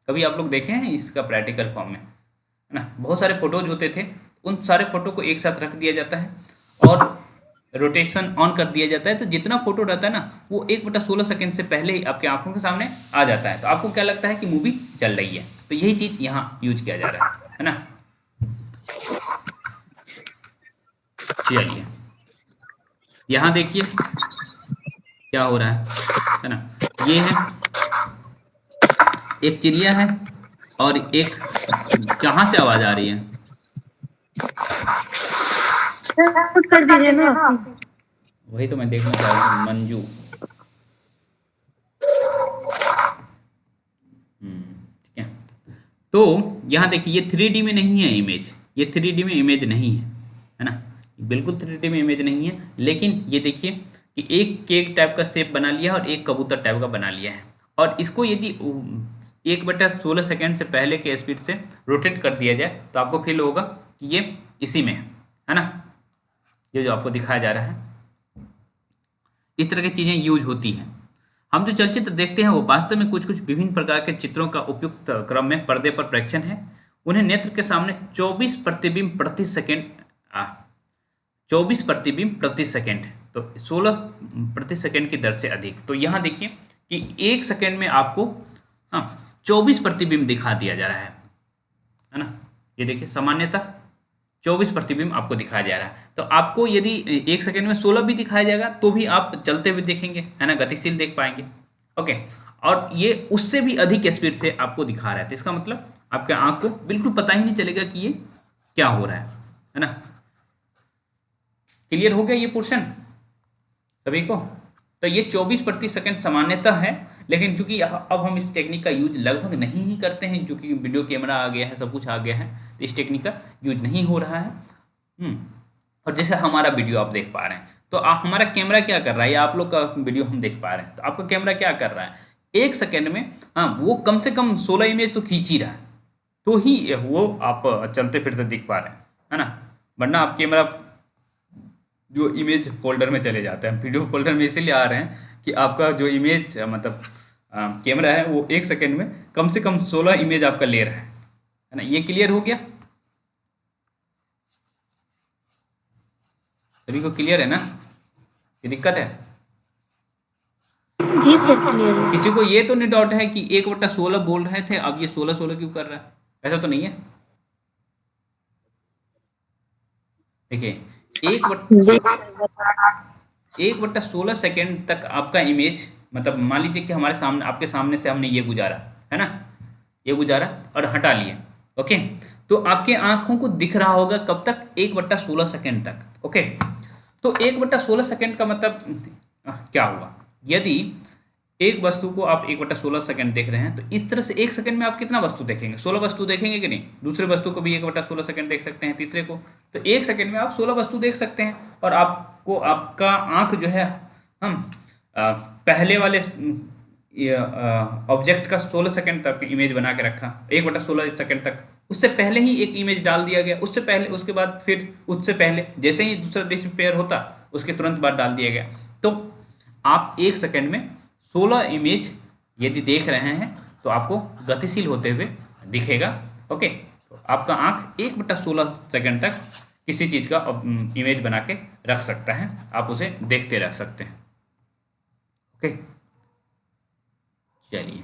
कभी आप लोग देखे हैं इसका प्रैक्टिकल फॉर्म में, है ना? बहुत सारे फोटोज होते थे, उन सारे फोटो को एक साथ रख दिया जाता है और रोटेशन ऑन कर दिया जाता है, तो जितना फोटो रहता है ना वो 1/16 सेकंड से पहले ही आपके आंखों के सामने आ जाता है। तो आपको क्या लगता है कि मूवी चल रही है। तो यही चीज़ यहाँ यूज किया जा रहा है ना? चलिए यहाँ देखिए क्या हो रहा है ना? ये है एक चिड़िया है और एक, कहाँ से आवाज आ रही है? म्यूट कर दीजिए ना। वही तो मैं देखना चाह रहा हूँ। मंजू, ठीक है। तो यहाँ देखिए ये 3D में नहीं है इमेज, ये 3D में इमेज नहीं है ना? बिल्कुल 3D में इमेज नहीं है, लेकिन ये देखिए कि एक केक टाइप का शेप बना लिया है और एक कबूतर टाइप का बना लिया है, और इसको यदि 1/16 सेकंड से पहले के स्पीड से रोटेट कर दिया जाए तो आपको फील होगा कि ये इसी में है ना? ये जो आपको दिखाया जा रहा है, इस तरह की चीज़ें यूज होती हैं। हम जो चलचित्र देखते हैं वो वास्तव में कुछ कुछ विभिन्न प्रकार के चित्रों का उपयुक्त क्रम में पर्दे पर प्रेक्षण है। उन्हें नेत्र के सामने 24 प्रतिबिंब प्रति सेकंड, 24 प्रतिबिंब प्रति सेकंड, तो 16 प्रति सेकंड की दर से अधिक। तो यहाँ देखिए कि 1 सेकंड में आपको 24 प्रतिबिंब दिखा दिया जा रहा है ना? ये देखिए सामान्यतः 24 प्रतिबिंब आपको दिखाया जा रहा है। तो आपको यदि 1 सेकंड में 16 भी दिखाया जाएगा तो भी आप चलते हुए देखेंगे, है ना? गतिशील देख पाएंगे। ओके, और ये उससे भी अधिक स्पीड से आपको दिखा रहा है, तो इसका मतलब आपके आंख को बिल्कुल पता ही नहीं चलेगा कि ये क्या हो रहा है ना? क्लियर हो गया ये पोर्शन सभी को? तो ये 24 प्रति सेकंड सामान्यतः है, लेकिन चूंकि अब हम इस टेक्निक का यूज लगभग नहीं ही करते हैं, क्योंकि वीडियो कैमरा आ गया है, सब कुछ आ गया है, तो इस टेक्निक का यूज नहीं हो रहा है। और जैसे हमारा वीडियो आप देख पा रहे हैं, तो हमारा कैमरा क्या कर रहा है, या आप लोग का वीडियो हम देख पा रहे हैं, तो आपका कैमरा क्या कर रहा है? 1 सेकंड में वो कम से कम 16 इमेज तो खींच ही रहा है, तो ही वो आप चलते फिरते दिख पा रहे हैं, है ना? वरना आप कैमरा जो इमेज फोल्डर में चले जाते हैं, वीडियो फोल्डर में इसीलिए आ रहे हैं कि आपका जो इमेज मतलब कैमरा है वो 1 सेकंड में कम से कम 16 इमेज आपका ले रहा है ना? ये क्लियर हो गया? सभी को क्लियर है ना? ये दिक्कत है? जी सर क्लियर है। किसी को ये तो नहीं डाउट है कि 1/16 बोल रहे थे, अब ये 16 क्यों कर रहा है? ऐसा तो नहीं है? देखिए 1/16 सेकेंड तक आपका इमेज, मतलब मान लीजिए कि हमारे सामने, आपके सामने से हमने ये गुजारा, है ना? ये गुजारा और हटा लिए, ओके? तो आपके आंखों को दिख रहा होगा कब तक? 1/16 सेकेंड तक, ओके? तो 1/16 सेकेंड का मतलब क्या हुआ? यदि एक वस्तु को आप 1/16 सेकंड देख रहे हैं, तो इस तरह से 1 सेकंड में आप कितना वस्तु देखेंगे? 16 वस्तु देखेंगे कि नहीं? दूसरे वस्तु को भी 1/16 सेकंड देख सकते हैं, तीसरे को, तो 1 सेकंड में आप 16 वस्तु देख सकते हैं। और आपको आपका आंख जो है, हम पहले वाले ऑब्जेक्ट का 16 सेकंड तक इमेज बना के रखा, 1/16 सेकंड तक, उससे पहले ही एक इमेज डाल दिया गया, उससे पहले, उसके बाद फिर उससे पहले, जैसे ही दूसरा डिस्पेयर होता उसके तुरंत बाद डाल दिया गया। तो आप 1 सेकंड में 16 इमेज यदि देख रहे हैं तो आपको गतिशील होते हुए दिखेगा, ओके? तो आपका आंख 1/16 सेकंड तक किसी चीज़ का इमेज बना के रख सकता है, आप उसे देखते रह सकते हैं, ओके? चलिए,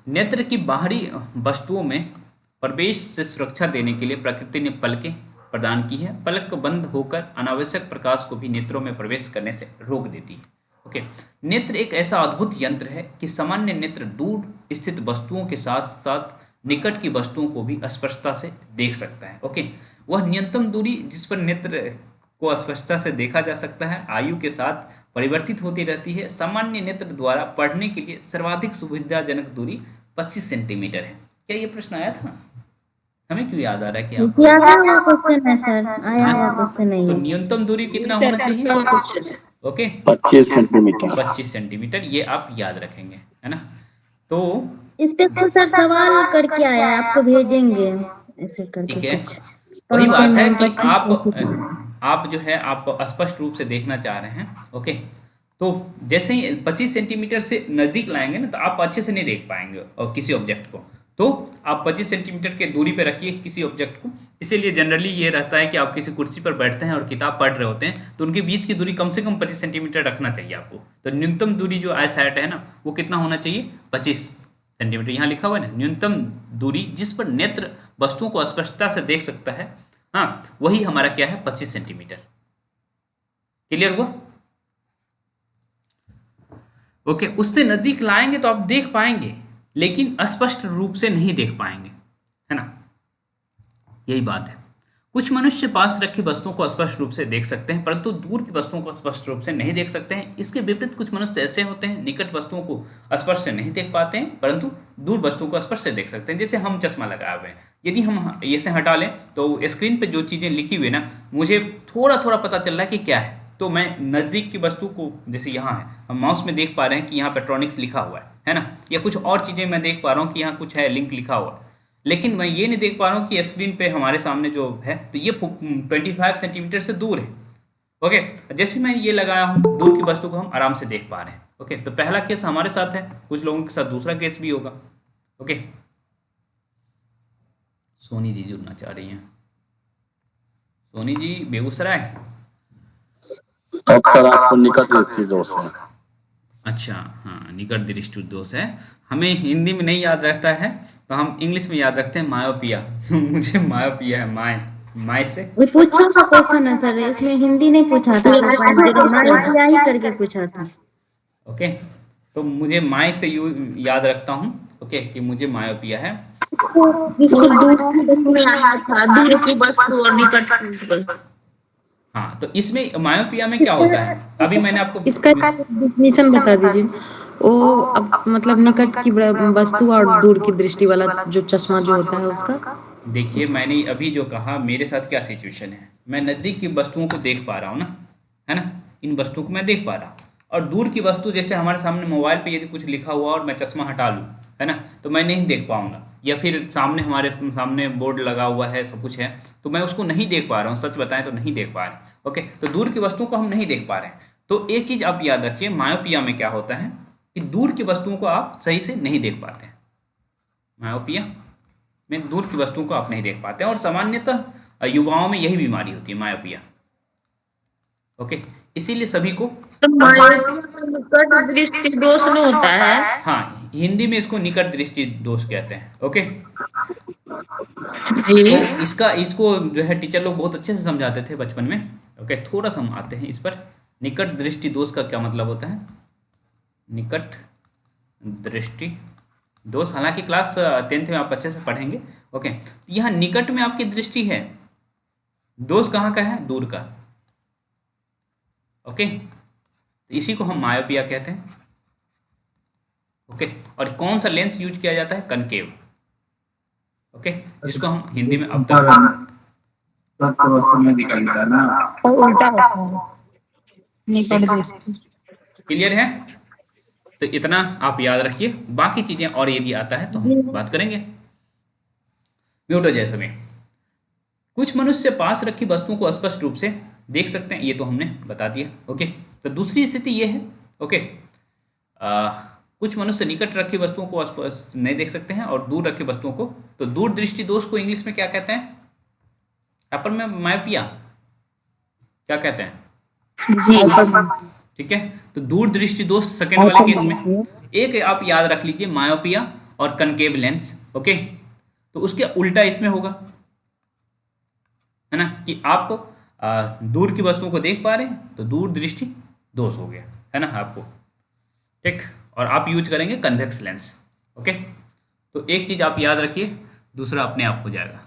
नेत्र की बाहरी वस्तुओं में प्रवेश से सुरक्षा देने के लिए प्रकृति ने पलकें प्रदान की है। पलक बंद होकर अनावश्यक प्रकाश को भी नेत्रों में प्रवेश करने से रोक देती है, ओके? नेत्र एक ऐसा अद्भुत यंत्र है कि सामान्य नेत्र दूर स्थित वस्तुओं के साथ साथ निकट की वस्तुओं को भी स्पष्टता से देख सकता है, ओके? वह न्यूनतम दूरी जिस पर नेत्र को स्पष्टता से देखा जा सकता है आयु के साथ परिवर्तित होती रहती है। सामान्य नेत्र द्वारा पढ़ने के लिए सर्वाधिक सुविधाजनक दूरी 25 सेंटीमीटर है। क्या ये प्रश्न आया था? हमें क्यों याद आ रहा है कि आपको? आया हुआ क्वेश्चन है सर, आया हुआ क्वेश्चन नहीं तो है। न्यूनतम दूरी कितना होना चाहिए? Okay, 25 centimetre. 25 सेंटीमीटर, ये आप याद रखेंगे, है ना? तो इस पे तो सर सवाल करके आया है, आपको भेजेंगे ऐसे करके ठीक है, कुछ। तो वही हम बात है मैम कि 25 आप जो है आप स्पष्ट रूप से देखना चाह रहे हैं। ओके, तो जैसे ही 25 सेंटीमीटर से नज़दीक लाएंगे ना तो आप अच्छे से नहीं देख पाएंगे और किसी ऑब्जेक्ट को। तो आप 25 सेंटीमीटर के दूरी पे रखिए किसी ऑब्जेक्ट को। इसीलिए जनरली ये रहता है कि आप किसी कुर्सी पर बैठते हैं और किताब पढ़ रहे होते हैं तो उनके बीच की दूरी कम से कम 25 सेंटीमीटर रखना चाहिए आपको। तो न्यूनतम दूरी जो आई साइट है ना वो कितना होना चाहिए, 25 सेंटीमीटर। यहाँ लिखा हुआ है ना, न्यूनतम दूरी जिस पर नेत्र वस्तुओं को स्पष्टता से देख सकता है, हाँ वही हमारा क्या है, 25 सेंटीमीटर। क्लियर हुआ? ओके, उससे नजदीक लाएंगे तो आप देख पाएंगे लेकिन स्पष्ट रूप से नहीं देख पाएंगे, है ना, यही बात है। कुछ मनुष्य पास रखी वस्तुओं को स्पष्ट रूप से देख सकते हैं परंतु दूर की वस्तुओं को स्पष्ट रूप से नहीं देख सकते हैं। इसके विपरीत कुछ मनुष्य ऐसे होते हैं निकट वस्तुओं को स्पष्ट से नहीं देख पाते हैं परंतु दूर वस्तुओं को स्पष्ट से देख सकते हैं। जैसे हम चश्मा लगाए हुए हैं, यदि हम इसे हटा लें तो स्क्रीन पे जो चीज़ें लिखी हुई है ना मुझे थोड़ा थोड़ा पता चल रहा है कि क्या है। तो मैं नज़दीक की वस्तु को, जैसे यहाँ है, हम माउस में देख पा रहे हैं कि यहाँ पेट्रॉनिक्स लिखा हुआ है ना, या कुछ और चीज़ें मैं देख पा रहा हूँ कि यहाँ कुछ है, लिंक लिखा हुआ है, लेकिन मैं ये नहीं देख पा रहा हूँ कि स्क्रीन पे हमारे सामने जो है तो ये 25 सेंटीमीटर से दूर है। ओके, जैसे मैं ये लगाया हूँ दूर की वस्तु को हम आराम से देख पा रहे हैं। ओके, तो पहला केस हमारे साथ है, कुछ लोगों के साथ दूसरा केस भी होगा। ओके, सोनी जी जुड़ना चाह रही हैं। सोनी जी बेगूसराय। तब सर आपको निकट दृष्टि दोष है। अच्छा, हाँ निकट दृष्टि दोष है। हमें हिंदी में नहीं याद रहता है तो हम इंग्लिश में याद रखते हैं, मायोपिया। मुझे मायोपिया है, माय से। वो पूछा था क्वेश्चन है सर, इसमें हिंदी नहीं पूछा था, माइकिया ही करके पूछा था। ओके, तो मुझे माय से याद रखता हूँ। ओके, कि मुझे मायोपिया है। जिसको दूर की वस्तु में आया था, दूर की वस्तु और निकट। हाँ, तो इसमें मायोपिया में क्या होता है, अभी मैंने आपको इसका डेफिनेशन बता दीजिए। वो अब मतलब निकट की वस्तु और दूर की दृष्टि वाला जो चश्मा जो होता है उसका। देखिए, मैंने अभी जो कहा मेरे साथ क्या सिचुएशन है, मैं नज़दीक की वस्तुओं को देख पा रहा हूँ ना, है ना, इन वस्तुओं को मैं देख पा रहा हूँ। और दूर की वस्तु जैसे हमारे सामने मोबाइल पे यदि कुछ लिखा हुआ और मैं चश्मा हटा लूँ, है ना, तो मैं नहीं देख पाऊंगा। या फिर सामने हमारे सामने बोर्ड लगा हुआ है, सब कुछ है, तो मैं उसको नहीं देख पा रहा हूँ, सच बताएं तो नहीं देख पा रहे। ओके, तो दूर की वस्तुओं को हम नहीं देख पा रहे हैं। तो एक चीज़ आप याद रखिए, मायोपिया में क्या होता है कि दूर की वस्तुओं को आप सही से नहीं देख पाते हैं। मायोपिया में दूर की वस्तुओं को आप नहीं देख पाते हैं और सामान्यतः युवाओं में यही बीमारी होती है, मायोपिया। ओके, इसीलिए सभी को निकट दृष्टि दोष नहीं होता है। हाँ, हिंदी में इसको निकट दृष्टि दोष कहते हैं। ओके, जी। तो इसको जो है टीचर लोग बहुत अच्छे से समझाते थे बचपन में। ओके, थोड़ा सा हम आते हैं इस पर। निकट दृष्टि दोष का क्या मतलब होता है, निकट दृष्टि दोष, हालांकि क्लास 10th में आप अच्छे से पढ़ेंगे। ओके, यहाँ निकट में आपकी दृष्टि है, दोष कहाँ का है, दूर का। ओके, तो इसी को हम मायोपिया कहते हैं। ओके, और कौन सा लेंस यूज किया जाता है, कनकेव। ओके, जिसको हम हिंदी में अब तक क्लियर है। तो इतना आप याद रखिए, बाकी चीजें और यदि आता है तो हम बात करेंगे। म्यूट हो जाए सभी। कुछ मनुष्य पास रखी वस्तुओं को स्पष्ट रूप से देख सकते हैं, ये तो हमने बता दिया। ओके, तो दूसरी स्थिति ये है। ओके, कुछ मनुष्य निकट रखी वस्तुओं को स्पष्ट नहीं देख सकते हैं और दूर रखी वस्तुओं को, तो दूर दृष्टि दोष को इंग्लिश में क्या कहते हैं, यहाँ पर मैं मायोपिया क्या कहते हैं जी। ठीक है। तो दूर दृष्टि दोष सेकेंड वाले केस में, एक आप याद रख लीजिए मायोपिया और कनकेव लेंस। ओके, तो उसके उल्टा इसमें होगा, है ना, कि आप दूर की वस्तुओं को देख पा रहे हैं तो दूर दृष्टि दोष हो गया, है ना आपको, ठीक। और आप यूज करेंगे कन्वेक्स लेंस। ओके, तो एक चीज आप याद रखिए, दूसरा अपने आप हो जाएगा।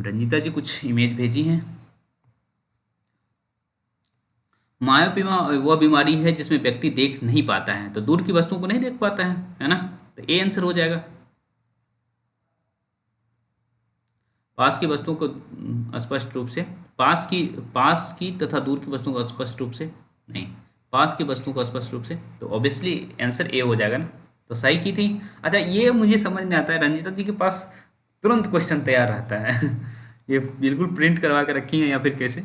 रंजीता जी कुछ इमेज भेजी हैं। मायोपिया वह बीमारी है जिसमें व्यक्ति देख नहीं पाता है, तो दूर की वस्तुओं को नहीं देख पाता है ना, तो ए आंसर हो जाएगा। पास की वस्तुओं को स्पष्ट रूप से, पास की तथा दूर की वस्तुओं को स्पष्ट रूप से नहीं, पास की वस्तु को स्पष्ट रूप से, तो ऑब्वियसली आंसर ए हो जाएगा ना, तो सही की थी। अच्छा ये मुझे समझ नहीं आता है, रंजिता जी के पास तुरंत क्वेश्चन तैयार रहता है ये बिल्कुल प्रिंट करवा के रखी है या फिर कैसे?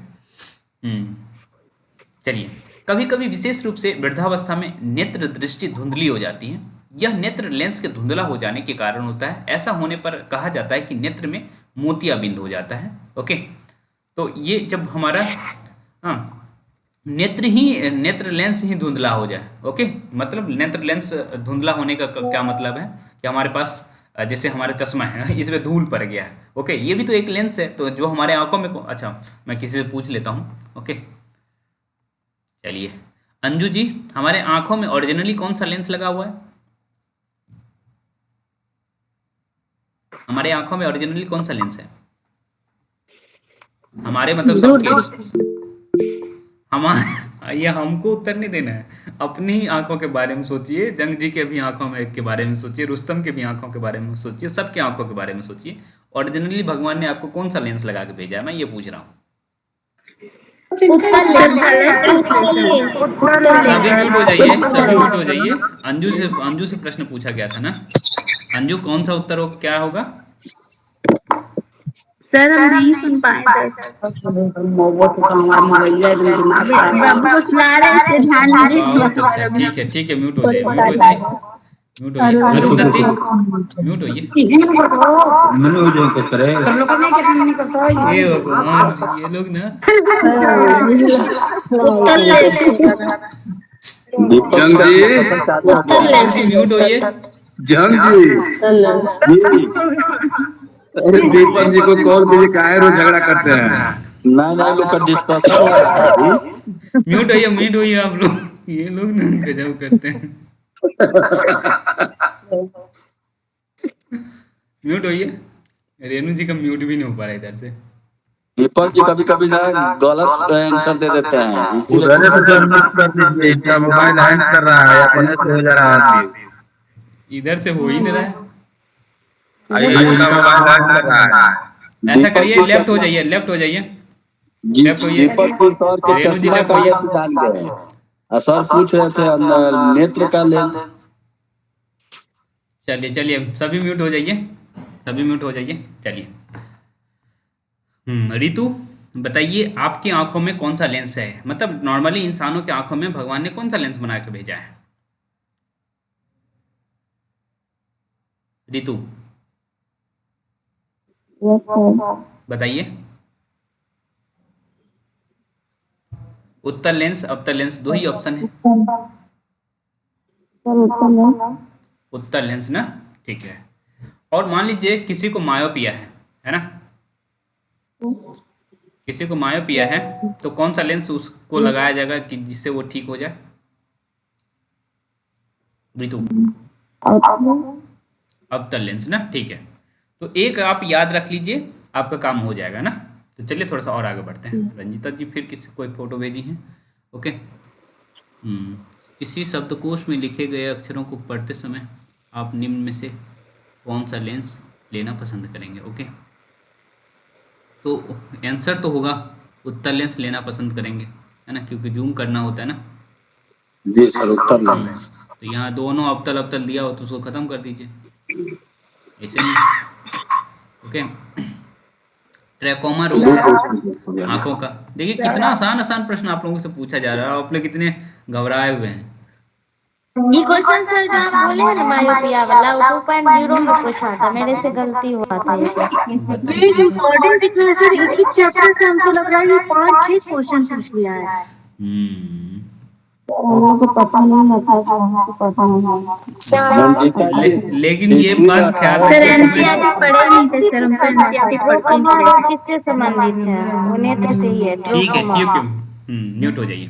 चलिए, कभी कभी विशेष रूप से वृद्धावस्था में नेत्र दृष्टि धुंधली हो जाती है। यह नेत्र लेंस के धुंधला हो जाने के कारण होता है। ऐसा होने पर कहा जाता है कि नेत्र में मोतियाबिंद हो जाता है। ओके, तो ये जब हमारा हाँ नेत्र लेंस ही धुंधला हो जाए। ओके, मतलब नेत्र लेंस धुंधला होने का क्या मतलब है कि हमारे पास जैसे हमारा चश्मा है इसमें धूल पड़ गया है। ओके, ये भी तो एक लेंस है, तो जो हमारे आंखों में अच्छा मैं किसी से पूछ लेता हूँ। ओके, चलिए अंजू जी, हमारे आंखों में ओरिजिनली कौन सा लेंस लगा हुआ है? हमारे आंखों में ओरिजिनली कौन सा लेंस है? हमारे मतलब सबके, हमारे ये हमको उत्तर नहीं देना है, अपनी ही आंखों के बारे में सोचिए, जंग जी के भी आंखों में के बारे में सोचिए, रुस्तम के भी आंखों के बारे में सोचिए, सबके आंखों के बारे में सोचिए। ओरिजिनली भगवान ने आपको कौन सा लेंस लगा के भेजा है, मैं ये पूछ रहा हूँ। उत्तर लेंस। सभी म्यूट हो जाइए, सभी म्यूट हो जाइए। अंजू से प्रश्न पूछा गया था ना। अंजू कौन सा उत्तर हो, क्या होगा? सर हम नहीं सुन पाए थे, बाबू को सुना रहे थे, ध्यान दीजिए। अच्छा ठीक है, म्यूट हो जाइए, म्यूट हो जाइए, म्यूट हो जाइए। अरुंधति म्यूट होइए। मनु जो को करे ये भगवान, ये लोग ना उत्तर लेंस। जंग जी, उत्तर लेंस। म्यूट होइए। जंग जी, अरे दीपक जी को कॉल दीजिए, काहे रोज झगड़ा करते हैं? नहीं लोग का डिस्कशन हो रहा है अभी। म्यूट होइए आप लोग, ये लोग ना गजब करते हैं। म्यूट होइए। रेणु जी का म्यूट भी नहीं हो पा रहा इधर से। दीपक जी कभी कभी ना गलत आंसर दे देते हैं, उधर से सबमिट कर दीजिए, इनका मोबाइल हैंग कर रहा है, अपने से हो जा रहा है। इधर से हो ही नहीं रहा है। इनका मोबाइल हैंग कर रहा है। ऐसा करिए, लेफ्ट हो जाइए, लेफ्ट हो जाइए। दीपक जी सर के चश्मा का लेंस जान गए और सर पूछ रहे थे नेत्र का लेंस। चलिए सभी म्यूट हो जाइए, सभी म्यूट हो जाइए। चलिए रितु बताइए, आपकी आंखों में कौन सा लेंस है? मतलब नॉर्मली इंसानों की आंखों में भगवान ने कौन सा लेंस बना के भेजा है? रितु बताइए। उत्तर लेंस, अवतल लेंस, दो ही ऑप्शन है। उत्तर लेंस ना, ठीक है। और मान लीजिए किसी को मायोपिया है ना, किसी को मायोपिया है, तो कौन सा लेंस उसको लगाया जाएगा कि जिससे वो ठीक हो जाए? रितु अवतल लेंस ना, ठीक है। तो एक आप याद रख लीजिए, आपका काम हो जाएगा ना। तो चलिए थोड़ा सा और आगे बढ़ते हैं। रंजिता जी फिर किसी कोई फोटो भेजी है। ओके, किसी शब्दकोश में लिखे गए अक्षरों को पढ़ते समय आप निम्न में से कौन सा लेंस लेना पसंद करेंगे? ओके, तो आंसर तो होगा उत्तर लेंस लेना पसंद करेंगे, है ना, क्योंकि जूम करना होता है ना। जी सर, उत्तर लेंस। तो यहाँ दोनों अवतल दिया हो तो उसको ख़त्म कर दीजिए, ऐसे नहीं। ओके, ट्रैकोमा रोग आंखों का। देखिए कितना आसान प्रश्न आप लोगों से पूछा जा रहा है, आप लोग कितने घबराए हुए हैं। ये क्वेश्चन सर जो आप बोले हैं ना मायोपिया वाला, वो 2.0 में पूछा था, मेरे से गलती हुआ था ये। इम्पोर्टेंट इतना है सर, एक ही चैप्टर से हमको लग रहा है ये 5-6 क्वेश्चन पूछ लिया है। लेकिन ये बात ख्याल किससे संबंधित है? वो नेत्र से ही है। ठीक है, क्यों म्यूट हो जाइए।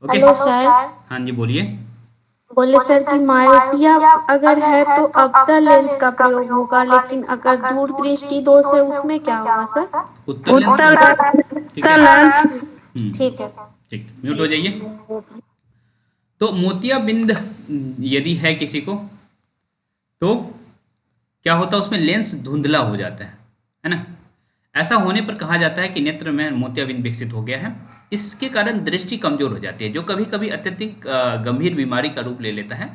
Okay hello sir. हाँ जी बोलिए। बोले सर कि मायोपिया अगर है तो अवतल लेंस का प्रयोग होगा, लेकिन अगर दूर दृष्टि दोष है उसमें क्या होगा सर? उत्तर लेंस। ठीक है ठीक, म्यूट हो जाइए। तो मोतियाबिंद यदि है किसी को तो क्या होता है, उसमें लेंस धुंधला हो जाता है ना। ऐसा होने पर कहा जाता है कि नेत्र में मोतियाबिंद विकसित हो गया है। इसके कारण दृष्टि कमजोर हो जाती है, जो कभी कभी अत्यधिक गंभीर बीमारी का रूप ले लेता है।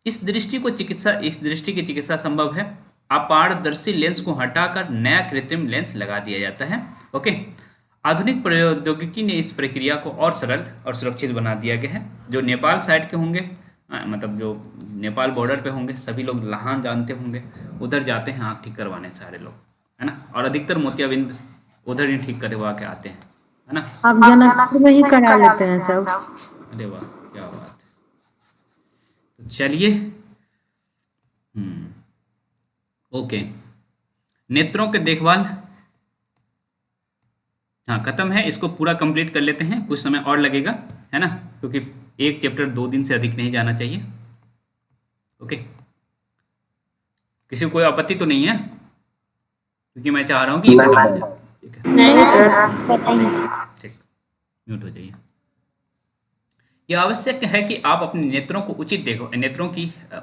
इस दृष्टि की चिकित्सा संभव है। अपारदर्शी लेंस को हटाकर नया कृत्रिम लेंस लगा दिया जाता है। ओके, आधुनिक प्रौद्योगिकी ने इस प्रक्रिया को और सरल और सुरक्षित बना दिया गया है। जो नेपाल साइड के होंगे, मतलब जो नेपाल बॉर्डर पे होंगे, सभी लोग लाहन जानते होंगे, उधर जाते हैं आँख ठीक करवाने सारे लोग, है ना। और अधिकतर मोतियाबिंद उधर ही ठीक करवा के आते हैं, है ना। आप जनकपुर में ही करा लेते हैं सब। अरे वाह, क्या बात है। तो चलिए, ओके, नेत्रों के देखभाल हाँ खत्म है। इसको पूरा कंप्लीट कर लेते हैं, कुछ समय और लगेगा, है ना, क्योंकि एक चैप्टर 2 दिन से अधिक नहीं जाना चाहिए। ओके, किसी को कोई आपत्ति तो नहीं है, क्योंकि मैं चाह रहा हूँ कि खत्म हो जाए। ठीक है, नहीं सर, ठीक, म्यूट हो जाइए। यह आवश्यक है कि आप अपने नेत्रों की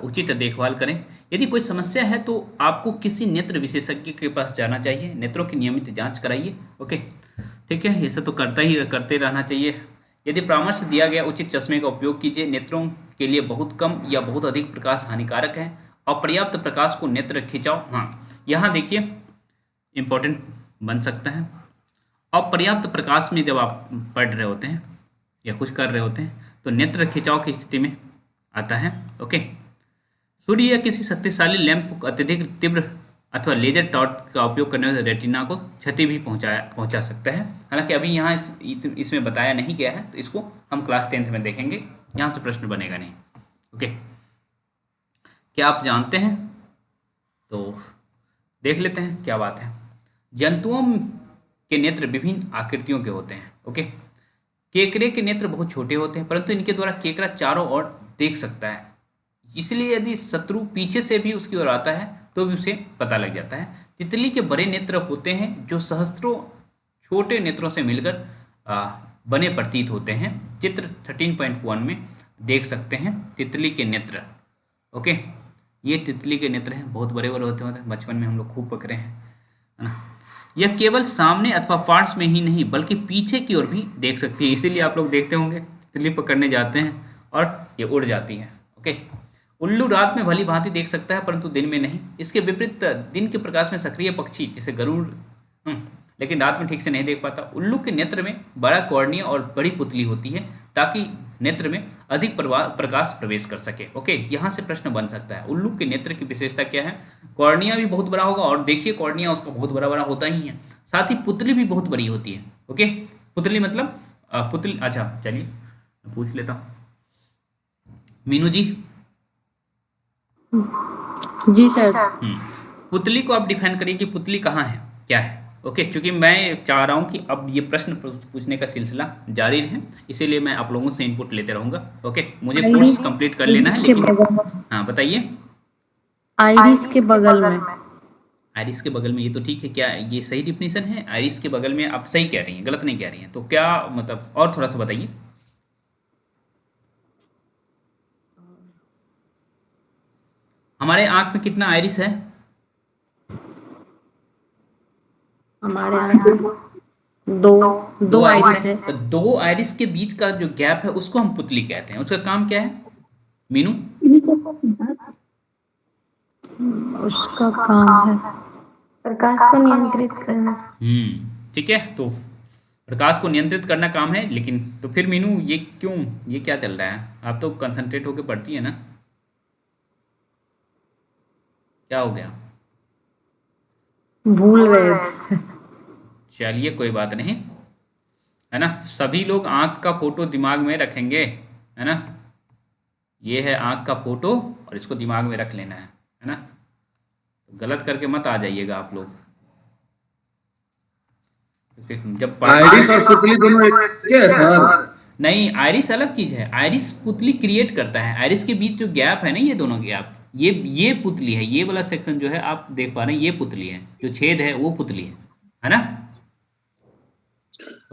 उचित देखभाल करें। यदि कोई समस्या है तो आपको किसी नेत्र विशेषज्ञ के पास जाना चाहिए। नेत्रों की नियमित जांच कराइए। ओके, ठीक है, ये सब तो करते रहना चाहिए। यदि परामर्श दिया गया उचित चश्मे का उपयोग कीजिए। नेत्रों के लिए बहुत कम या बहुत अधिक प्रकाश हानिकारक है। अपर्याप्त प्रकाश को नेत्र खिंचाव, हाँ यहाँ देखिए इम्पोर्टेंट बन सकता है। अपर्याप्त प्रकाश में जब आप पढ़ रहे होते हैं या कुछ कर रहे होते हैं तो नेत्र खिंचाव की स्थिति में आता है। ओके, सूर्य या किसी शक्तिशाली लैंप को अत्यधिक तीव्र अथवा लेजर टॉर्च का उपयोग करने से रेटिना को क्षति भी पहुंचा सकता है। हालांकि अभी यहाँ इसमें बताया नहीं गया है, तो इसको हम क्लास 10th में देखेंगे, यहाँ से प्रश्न बनेगा नहीं। ओके, क्या आप जानते हैं? तो देख लेते हैं क्या बात है। जंतुओं के नेत्र विभिन्न आकृतियों के होते हैं। ओके, केकड़े के नेत्र बहुत छोटे होते हैं, परंतु इनके द्वारा केकड़ा चारों ओर देख सकता है। इसलिए यदि शत्रु पीछे से भी उसकी ओर आता है तो भी उसे पता लग जाता है। तितली के बड़े नेत्र होते हैं जो सहस्त्रों छोटे नेत्रों से मिलकर बने प्रतीत होते हैं। चित्र 13.1 में देख सकते हैं तितली के नेत्र। ओके, ये तितली के नेत्र हैं, बहुत बड़े बड़े होते हैं, बचपन में हम लोग खूब पकड़े हैं, है ना। यह केवल सामने अथवा पार्श्व में ही नहीं बल्कि पीछे की ओर भी देख सकती है। इसीलिए आप लोग देखते होंगे तितली पकड़ने जाते हैं और ये उड़ जाती है। ओके, उल्लू रात में भली भांति देख सकता है परंतु दिन में नहीं। इसके विपरीत दिन के प्रकाश में सक्रिय पक्षी जैसे गरुड़ लेकिन रात में ठीक से नहीं देख पाता। उल्लू के नेत्र में बड़ा कॉर्निया और बड़ी पुतली होती है ताकि नेत्र में अधिक प्रकाश प्रवेश कर सके। ओके, यहाँ से प्रश्न बन सकता है उल्लू के नेत्र की विशेषता क्या है। कॉर्निया भी बहुत बड़ा होगा, और देखिए कॉर्निया उसका बहुत बड़ा होता ही है, साथ ही पुतली भी बहुत बड़ी होती है। ओके, पुतली मतलब पुतली, अच्छा चलिए पूछ लेता हूँ मीनू जी। जी सर। पुतली को आप डिफाइन करिए कि पुतली कहाँ है, क्या है। ओके, क्योंकि मैं चाह रहा हूँ कि अब ये प्रश्न पूछने का सिलसिला जारी रहे, इसीलिए मैं आप लोगों से इनपुट लेते रहूँगा। ओके, मुझे कोर्स कंप्लीट कर लेना है, लेकिन हाँ बताइए। आइरिस के बगल में। आइरिस के बगल में, ये तो ठीक है, क्या ये सही डिफिनीशन है? आइरिस के बगल में आप सही कह रही हैं, गलत नहीं कह रही हैं, तो क्या मतलब और थोड़ा सा बताइए। हमारे आँख में कितना आइरिस है? हमारे यहाँ दो आइरिस है। तो दो आइरिस के बीच का जो गैप है उसको हम पुतली कहते हैं। उसका काम क्या है मीनू? उसका काम है प्रकाश को नियंत्रित करना। ठीक है, तो प्रकाश को नियंत्रित करना काम है। लेकिन तो फिर मीनू ये क्यों, ये क्या चल रहा है? आप तो कंसंट्रेट होकर पढ़ती है ना, क्या हो गया? भूल गए। चलिए कोई बात नहीं, है ना। सभी लोग आँख का फोटो दिमाग में रखेंगे, है ना। ये है आँख का फोटो और इसको दिमाग में रख लेना है ना। तो गलत करके मत आ जाइएगा आप लोग, जब आइरिस और पुतली दोनों एक है सर? नहीं, आइरिस अलग चीज है। आइरिस पुतली क्रिएट करता है। आइरिस के बीच जो गैप है ना, ये दोनों गैप, ये पुतली है। ये वाला सेक्शन जो है आप देख पा रहे हैं, ये पुतली है। जो छेद है वो पुतली है ना।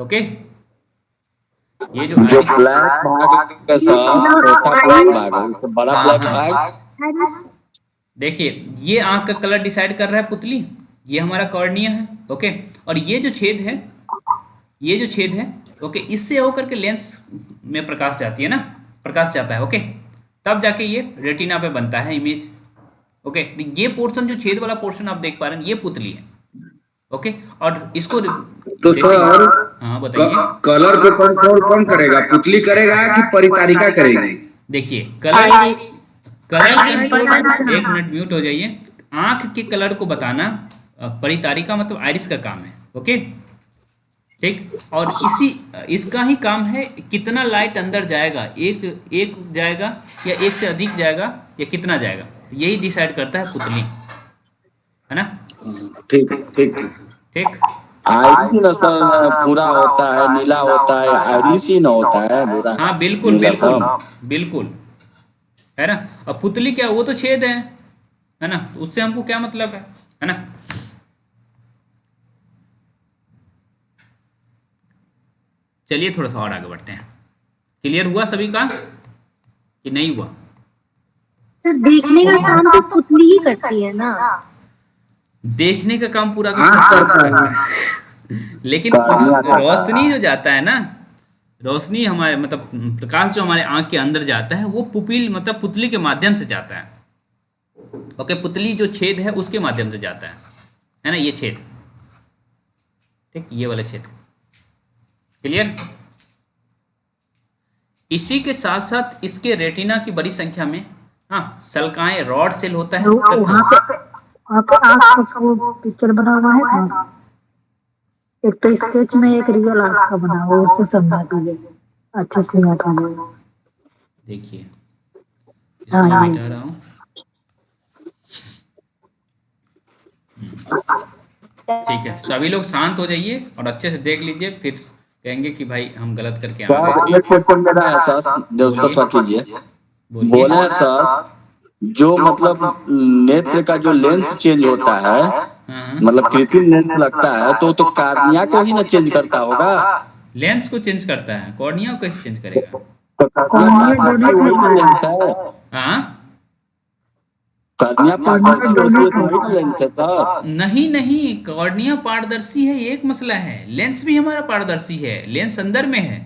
ओके, ये जो ब्लैक भाग के साथ छोटा ब्लैक भाग है, उससे बड़ा ब्लैक भाग, देखिए ये आंख का कलर डिसाइड कर रहा है पुतली, ये हमारा कॉर्निया है। ओके, और ये जो छेद है ओके, इससे होकर के लेंस में प्रकाश जाती है ना, प्रकाश जाता है। ओके, तब जाके ये रेटिना पे बनता है इमेज। ओके, तो ये पोर्शन जो छेद वाला पोर्शन आप देख पा रहे हैं ये पुतली है। ओके, और इसको तो सर हाँ बताइए। कलर को कंट्रोल कौन करेगा, पुतली करेगा कि परितारिका करेगी? देखिए कलर कंट्रोल, एक मिनट म्यूट हो जाइए। आंख के कलर को बताना परितारिका मतलब आइरिस का काम है। ओके, ठीक, और इसका ही काम है कितना लाइट अंदर जाएगा, एक जाएगा या एक से अधिक जाएगा या कितना जाएगा, यही डिसाइड करता है पुतली, है ना। ठीक ठीक ठीक, आइरिस न सर पूरा होता है, नीला होता है, आइरिस ही न होता है पूरा। हाँ बिल्कुल नीला बिल्कुल सब। बिल्कुल, है ना। और पुतली क्या, वो तो छेद है ना, उससे हमको क्या मतलब है ना। चलिए थोड़ा सा और आगे बढ़ते हैं। क्लियर हुआ सभी का कि नहीं हुआ? सर देखने का काम तो पुतली ही करती है ना। देखने का काम पूरा आँख करता है लेकिन रोशनी जो जाता है ना, रोशनी हमारे मतलब प्रकाश जो हमारे आंख के अंदर जाता है वो पुपिल मतलब पुतली के माध्यम से जाता है। ओके, पुतली जो छेद है उसके माध्यम से जाता है ना, ये छेद, ठीक, ये वाला छेद। क्लियर? इसी के साथ साथ इसके रेटिना की बड़ी संख्या में सल्काएं रॉड सेल होता है। वहाँ पे आँख का वो पिक्चर बना हुआ है ना, एक तो स्केच में एक रियल आँख का बना हुआ, उससे समझा दीजिए अच्छे से याद आ जाएगा। देखिए इसको मैं मिटा रहा हूँ। ठीक है, सभी लोग शांत हो जाइए और अच्छे से देख लीजिए, फिर कहेंगे कि भाई हम गलत करके आ गए। सर एक क्वेश्चन मेरा है सर, जो उसको थोड़ा कीजिए। बोले हैं सर जो मतलब नेत्र का जो लेंस चेंज होता है, मतलब कृत्रिम लेंस लगता है, तो कार्निया को ही ना चेंज करता होगा। लेंस को चेंज करता है, कॉर्निया को कैसे चेंज करेगा? तो कार्निया वही लेंस है। हाँ, कार्निया पारदर्शी होती है तो वही लेंस है सर। नहीं नहीं, कॉर्निया पारदर्शी है एक मसला है, लेंस भी हमारा पारदर्शी है, लेंस अंदर में है।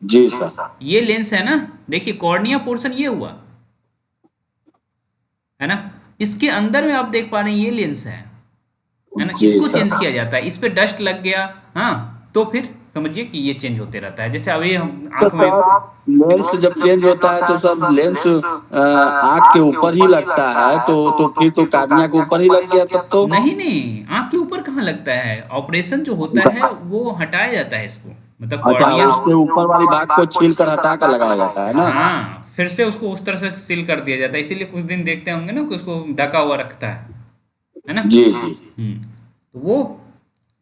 जी सर, ये लेंस है ना, देखिए कॉर्निया पोर्शन ये हुआ है ना, इसके अंदर में आप देख पा रहे हैं ये लेंस है ना, इसको चेंज किया जाता है। इस पे डस्ट लग गया तो फिर समझिए कि ये चेंज होते रहता है। जैसे अभी हम आंख में लेंस जब चेंज होता है तो सर लेंस आंख के ऊपर ही लगता है, तो फिर तो कार्निया के ऊपर ही लग गया तब तो। नहीं नहीं, आंख के ऊपर कहाँ लगता है, ऑपरेशन जो होता है वो हटाया जाता है इसको, मतलब कॉर्निया उसके ऊपर वाली भाग को छील कर हटा कर लगाया जाता है ना। हाँ, फिर से उसको उस तरह से सील कर दिया जाता है, इसीलिए कुछ दिन देखते होंगे ना कि उसको ढका हुआ रखता है ना। जी जी। तो वो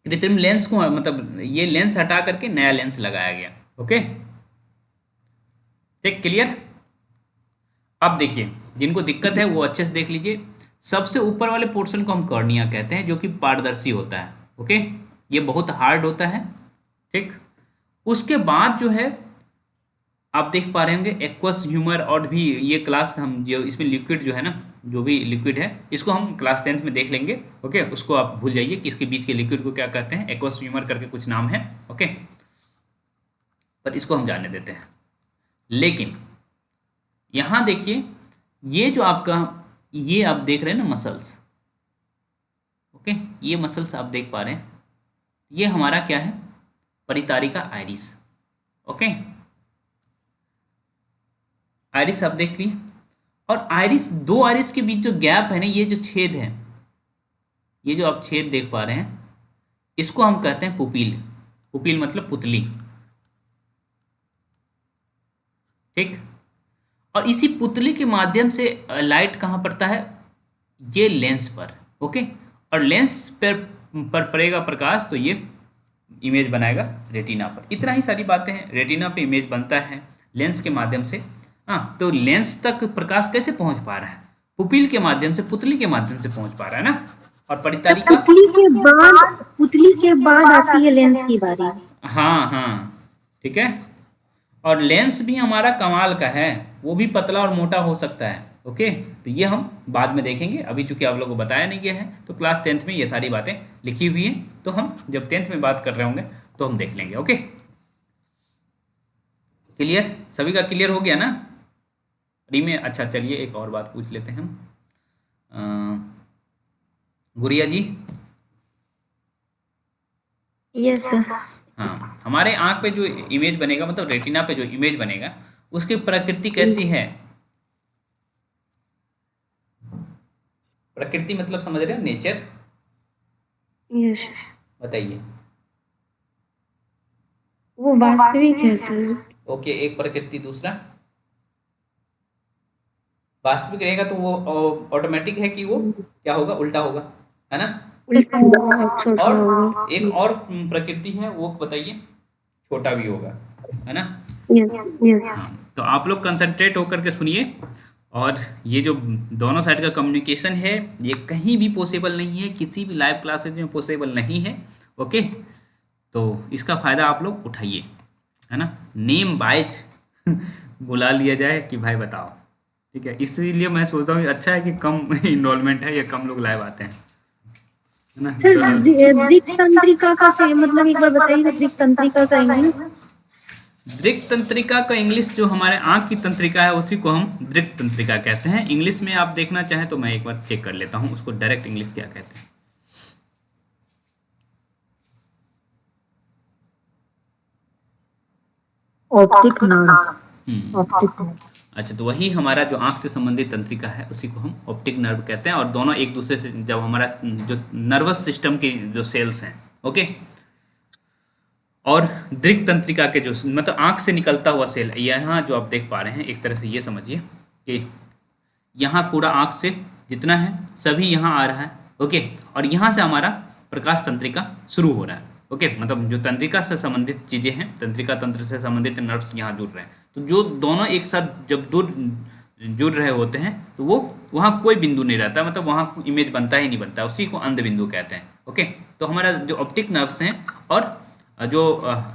कृत्रिम लेंस को मतलब ये लेंस हटा करके नया लेंस लगाया गया। ओके, ठीक, क्लियर? अब देखिए जिनको दिक्कत है वो अच्छे से देख लीजिए। सबसे ऊपर वाले पोर्शन को हम कॉर्निया कहते हैं, जो कि पारदर्शी होता है। ओके, ये बहुत हार्ड होता है। ठीक, उसके बाद जो है आप देख पा रहे होंगे एक्वस ह्यूमर, और भी ये क्लास हम जो इसमें लिक्विड जो है ना, जो भी लिक्विड है इसको हम क्लास 10th में देख लेंगे। ओके, उसको आप भूल जाइए कि इसके बीच के लिक्विड को क्या कहते हैं, एक्वस ह्यूमर करके कुछ नाम है। ओके, पर इसको हम जाने देते हैं। लेकिन यहाँ देखिए ये जो आपका ये आप देख रहे हैं ना मसल्स, ओके, ये मसल्स आप देख पा रहे हैं, ये हमारा क्या है, परितारिका आइरिस। ओके, आइरिस आप देख ली, और आइरिस, दो आइरिस के बीच जो गैप है ना, ये जो छेद है, ये जो आप छेद देख पा रहे हैं, इसको हम कहते हैं पुपिल। पुपिल मतलब पुतली। ठीक, और इसी पुतली के माध्यम से लाइट कहाँ पड़ता है, ये लेंस पर। ओके, और लेंस पर पड़ेगा प्रकाश तो ये इमेज बनाएगा रेटिना पर। इतना ही सारी बातें हैं, रेटिना पे इमेज बनता है लेंस के माध्यम से। तो लेंस तक प्रकाश कैसे पहुंच पा रहा है, पुपिल के माध्यम से, पुतली के माध्यम से पहुंच पा रहा है ना। और परितारिका पुतली के बाद आती है लेंस की बारी। हाँ, ठीक है। और लेंस भी हमारा कमाल का है, वो भी पतला और मोटा हो सकता है। ओके, तो ये हम बाद में देखेंगे, अभी चूंकि आप लोगों को बताया नहीं गया है, तो क्लास 10th में ये सारी बातें लिखी हुई हैं, तो हम जब 10th में बात कर रहे होंगे तो हम देख लेंगे। Okay, clear? सभी का क्लियर हो गया ना? फ्री में? अच्छा, चलिए एक और बात पूछ लेते हैं हम। गुड़िया जी, यस सर। हाँ, हमारे आँख पे जो इमेज बनेगा, मतलब रेटिना पे जो इमेज बनेगा, उसकी प्रकृति कैसी है? प्रकृति मतलब समझ रहे हो, नेचर, यस, बताइए। वो वास्तविक है सर। ओके, एक प्रकृति, दूसरा वास्तविक रहेगा तो वो ऑटोमेटिक है कि वो क्या होगा, उल्टा होगा, है ना? उल्टा होगा, छोटा होगा। और एक और प्रकृति है, वो बताइए, छोटा भी होगा, है ना? Yes yes. हाँ, तो आप लोग कंसंट्रेट होकर के सुनिए। और ये जो दोनों साइड का कम्युनिकेशन है, ये कहीं भी पॉसिबल नहीं है, किसी भी लाइव क्लासेज में पॉसिबल नहीं है। ओके, तो इसका फ़ायदा आप लोग उठाइए, है ना? नेम वाइज बुला लिया जाए कि भाई बताओ, ठीक है? इसीलिए मैं सोचता हूँ अच्छा है कि कम इन्वॉल्वमेंट है या कम लोग लाइव आते हैं, है ना? सर दृक् तंत्रिका का से मतलब एक बार बताइएगा, दृक् तंत्रिका का इंग्लिश। दृक् तंत्रिका का इंग्लिश, जो हमारे आँख की तंत्रिका है उसी को हम दृक् तंत्रिका कहते हैं। इंग्लिश में आप देखना चाहें तो मैं एक बार चेक कर लेता हूँ उसको डायरेक्ट इंग्लिश क्या कहते हैं। Optic nerve. Optic nerve. अच्छा, तो वही हमारा जो आँख से संबंधित तंत्रिका है उसी को हम ऑप्टिक नर्व कहते हैं। और दोनों एक दूसरे से, जब हमारा जो नर्वस सिस्टम के जो सेल्स हैं, ओके, और दृक् तंत्रिका के जो मतलब आँख से निकलता हुआ सेल, यहाँ जो आप देख पा रहे हैं, एक तरह से ये समझिए कि यहाँ पूरा आँख से जितना है सभी यहाँ आ रहा है, ओके, और यहाँ से हमारा प्रकाश तंत्रिका शुरू हो रहा है, ओके, मतलब जो तंत्रिका से संबंधित चीज़ें हैं, तंत्रिका तंत्र से संबंधित नर्व्स यहाँ जुड़ रहे हैं। तो जो दोनों एक साथ जब जुड़ रहे होते हैं तो वो वहाँ कोई बिंदु नहीं रहता, मतलब वहाँ इमेज बनता ही नहीं बनता, उसी को अंध बिंदु कहते हैं। ओके, तो हमारा जो ऑप्टिक नर्व्स हैं और जो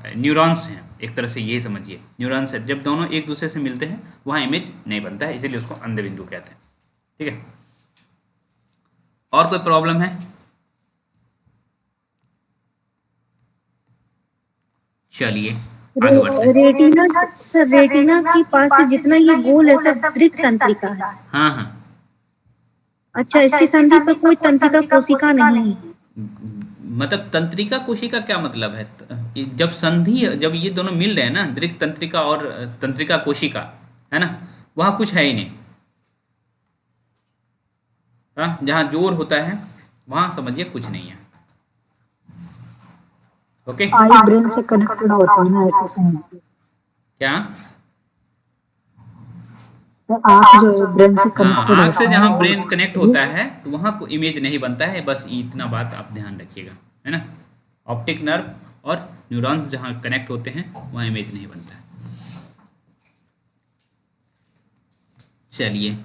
न्यूरॉन्स हैं, एक तरह से ये समझिए, न्यूरॉन्स है, जब दोनों एक दूसरे से मिलते हैं वहाँ इमेज नहीं बनता है, इसीलिए उसको अंध बिंदु कहते हैं। ठीक है, और कोई प्रॉब्लम है? चलिए आगे बढ़ते हैं। रेटिना सर, रेटिना के पास से जितना ये गोल है सब दृक् तंत्रिका है। हाँ हाँ, अच्छा, इसकी संधि पर कोई तंत्रिका कोशिका नहीं है। मतलब तंत्रिका कोशिका क्या मतलब है? जब संधि, जब ये दोनों मिल रहे हैं ना, दृक् तंत्रिका और तंत्रिका कोशिका, है ना, वहाँ कुछ है ही नहीं। हाँ, जहाँ जोर होता है वहाँ समझिए कुछ नहीं है। ओके, आई ब्रेन से कनेक्टेड होता है ना, ऐसे समझिए। क्या? तो आँख जो ब्रेन से हाँ, कनेक्टेड आँख से होता जहाँ है, ब्रेन कनेक्ट होता है तो वहाँ को इमेज नहीं बनता है, बस इतना बात आप ध्यान रखिएगा, है ना? ऑप्टिक नर्व और न्यूरॉन्स जहाँ कनेक्ट होते हैं वहाँ इमेज नहीं बनता है। चलिए,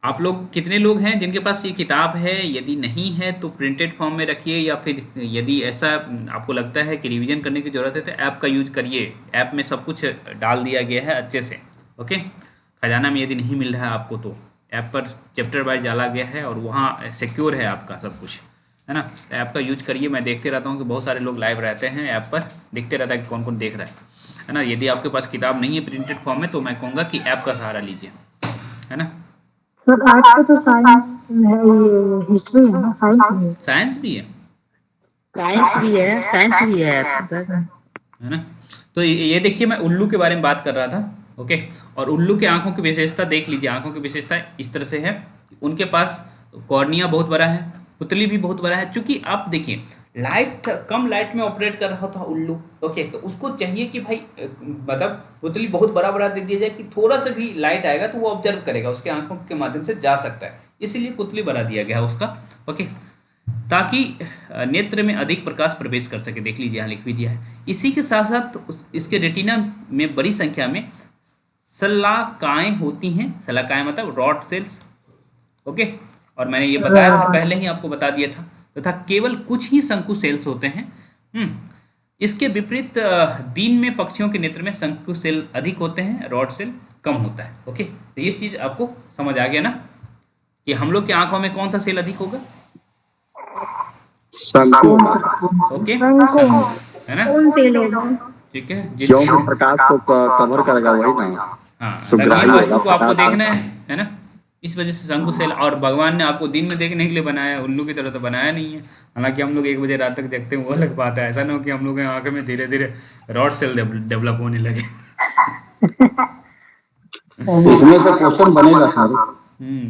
आप लोग कितने लोग हैं जिनके पास ये किताब है? यदि नहीं है तो प्रिंटेड फॉर्म में रखिए, या फिर यदि ऐसा आपको लगता है कि रिवीजन करने की ज़रूरत है तो ऐप का यूज करिए। ऐप में सब कुछ डाल दिया गया है अच्छे से। ओके, खजाना में यदि नहीं मिल रहा है आपको तो ऐप पर चैप्टर वाइज डाला गया है और वहाँ सिक्योर है आपका सब कुछ, है ना? ऐप का यूज करिए। मैं देखते रहता हूँ कि बहुत सारे लोग लाइव रहते हैं ऐप पर, देखते रहता है कि कौन कौन देख रहा है ना? यदि आपके पास किताब नहीं है प्रिंटेड फॉर्म में तो मैं कहूँगा कि ऐप का सहारा लीजिए, है ना? सर आपका तो साइंस है, ये हिस्ट्री है ना, साइंस भी है। साइंस भी है, साइंस भी है है ना? तो ये देखिए, मैं उल्लू के बारे में बात कर रहा था। ओके, और उल्लू के आंखों की विशेषता देख लीजिए। आंखों की विशेषता इस तरह से है, उनके पास कॉर्निया बहुत बड़ा है, पुतली भी बहुत बड़ा है। क्योंकि आप देखिए, लाइट, कम लाइट में ऑपरेट कर रहा था उल्लू, ओके, तो उसको चाहिए कि भाई मतलब पुतली बहुत बड़ा बड़ा दे दिया जाए कि थोड़ा सा भी लाइट आएगा तो वो ऑब्जर्व करेगा, उसके आंखों के माध्यम से जा सकता है, इसीलिए पुतली बड़ा दिया गया है उसका। ओके, ताकि नेत्र में अधिक प्रकाश प्रवेश कर सके। देख लीजिए, यहाँ लिख भी दिया है। इसी के साथ साथ इसके रेटिना में बड़ी संख्या में शलाकाएँ होती हैं। शलाकाएँ मतलब रॉड सेल्स, ओके, और मैंने ये बताया था पहले ही, आपको बता दिया था। तथा केवल कुछ ही शंकु सेल्स होते हैं। इसके विपरीत दिन में पक्षियों के नेत्र में शंकु सेल अधिक होते हैं, रॉड सेल कम होता है। ओके, तो ये चीज़ आपको समझ आ गया ना कि हम लोग की आंखों में कौन सा सेल अधिक होगा? शंकु। ओके, शंकु। है ना। कौन फेल होगा? ठीक है, क्योंकि प्रकाश को कवर करेगा वही ना, हाँ, सुग्राही रंगीन होगा वस्तु को आपको प्रकाश देखना का। है ना। इस वजह से शंकु सेल, और भगवान ने आपको दिन में देखने के लिए बनाया है, उल्लू की तरह तो बनाया नहीं है। हालांकि हम लोग 1 बजे रात तक देखते हैं, वो अलग बात है। ऐसा ना हो कि हम लोग की आंखों में धीरे धीरे रॉड सेल डेवलप होने लगे। इसमें से क्वेश्चन बनेगा सर,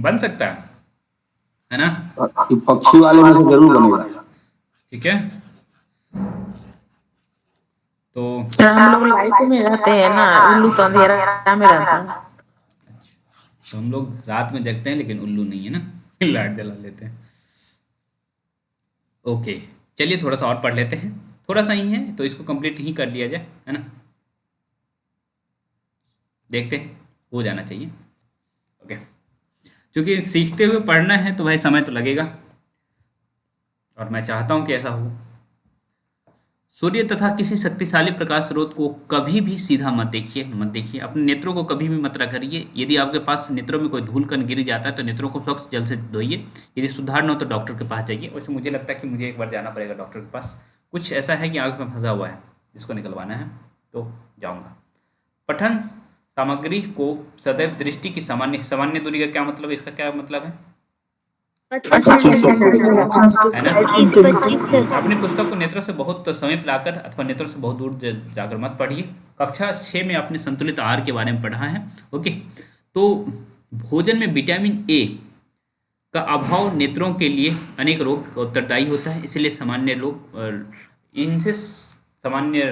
बन सकता है ना। पक्षी वाले में से जरूर बनेगा। ठीक है, तो सर हम लोग लाइट में रहते हैं ना, उल्लू तो अंधेरा में रहता है। तो हम लोग रात में जगते हैं लेकिन उल्लू नहीं है ना, लाइट जला लेते हैं। ओके, चलिए थोड़ा सा और पढ़ लेते हैं, थोड़ा सा ही है तो इसको कंप्लीट ही कर लिया जाए, है ना। देखते हैं, हो जाना चाहिए। ओके, क्योंकि सीखते हुए पढ़ना है तो भाई समय तो लगेगा, और मैं चाहता हूँ कि ऐसा हो। सूर्य तथा किसी शक्तिशाली प्रकाश स्रोत को कभी भी सीधा मत देखिए। अपने नेत्रों को कभी भी मत रगड़िए। यदि आपके पास नेत्रों में कोई धूल कण गिर जाता है तो नेत्रों को स्वच्छ जल से धोइए। यदि सुधार न हो तो डॉक्टर के पास जाइए। वैसे मुझे लगता है कि मुझे एक बार जाना पड़ेगा डॉक्टर के पास। कुछ ऐसा है कि आँख में फंसा हुआ है, इसको निकलवाना है, तो जाऊँगा। पठन सामग्री को सदैव दृष्टि की सामान्य दूरी का क्या मतलब है, इसका क्या मतलब है ना। अपनी पुस्तक को नेत्रों से बहुत समीप लाकर अथवा नेत्रों से बहुत दूर जाकर मत पढ़िए। कक्षा 6 में आपने संतुलित आहार के बारे में पढ़ा है। ओके, तो भोजन में विटामिन ए का अभाव नेत्रों के लिए अनेक रोग का उत्तरदायी होता है। इसलिए इनसे सामान्य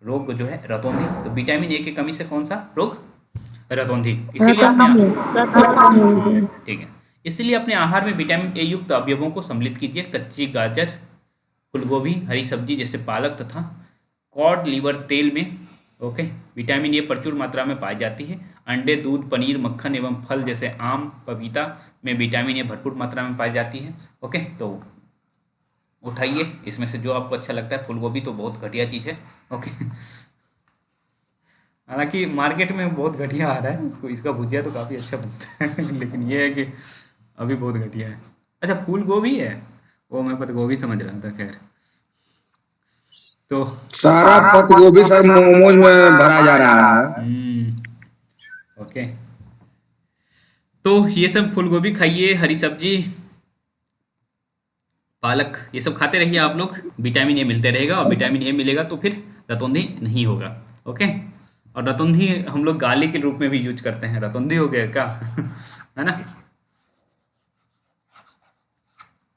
रोग जो है रतौंधी, तो विटामिन ए की कमी से कौन सा रोग, रतौंधी। ठीक है, इसलिए अपने आहार में विटामिन ए युक्त अवयवों को सम्मिलित कीजिए। कच्ची गाजर, फूलगोभी, हरी सब्जी जैसे पालक तथा कॉड लिवर तेल में ओके विटामिन ए प्रचुर मात्रा में पाई जाती है। अंडे, दूध, पनीर, मक्खन एवं फल जैसे आम, पपीता में विटामिन ए भरपूर मात्रा में पाई जाती है। ओके, तो उठाइए इसमें से जो आपको अच्छा लगता है। फूलगोभी तो बहुत घटिया चीज़ है। ओके, हालांकि मार्केट में बहुत घटिया आ रहा है, तो इसका भुजिया तो काफ़ी अच्छा बनता है लेकिन ये है कि अभी बहुत घटिया है। अच्छा, फूल गोभी है, वो मैं पत्ता गोभी समझ रहा था। खैर, तो सारा पत्ता गोभी सर मोमोज में भरा जा रहा है। ओके, तो ये सब फूल गोभी खाइए, हरी सब्जी, पालक, ये सब खाते रहिए आप लोग। विटामिन ए मिलते रहेगा, और विटामिन ए मिलेगा तो फिर रतौंधी नहीं होगा। ओके, और रतौंधी हम लोग गाली के रूप में भी यूज करते हैं। रतौंधी हो गया क्या है ना।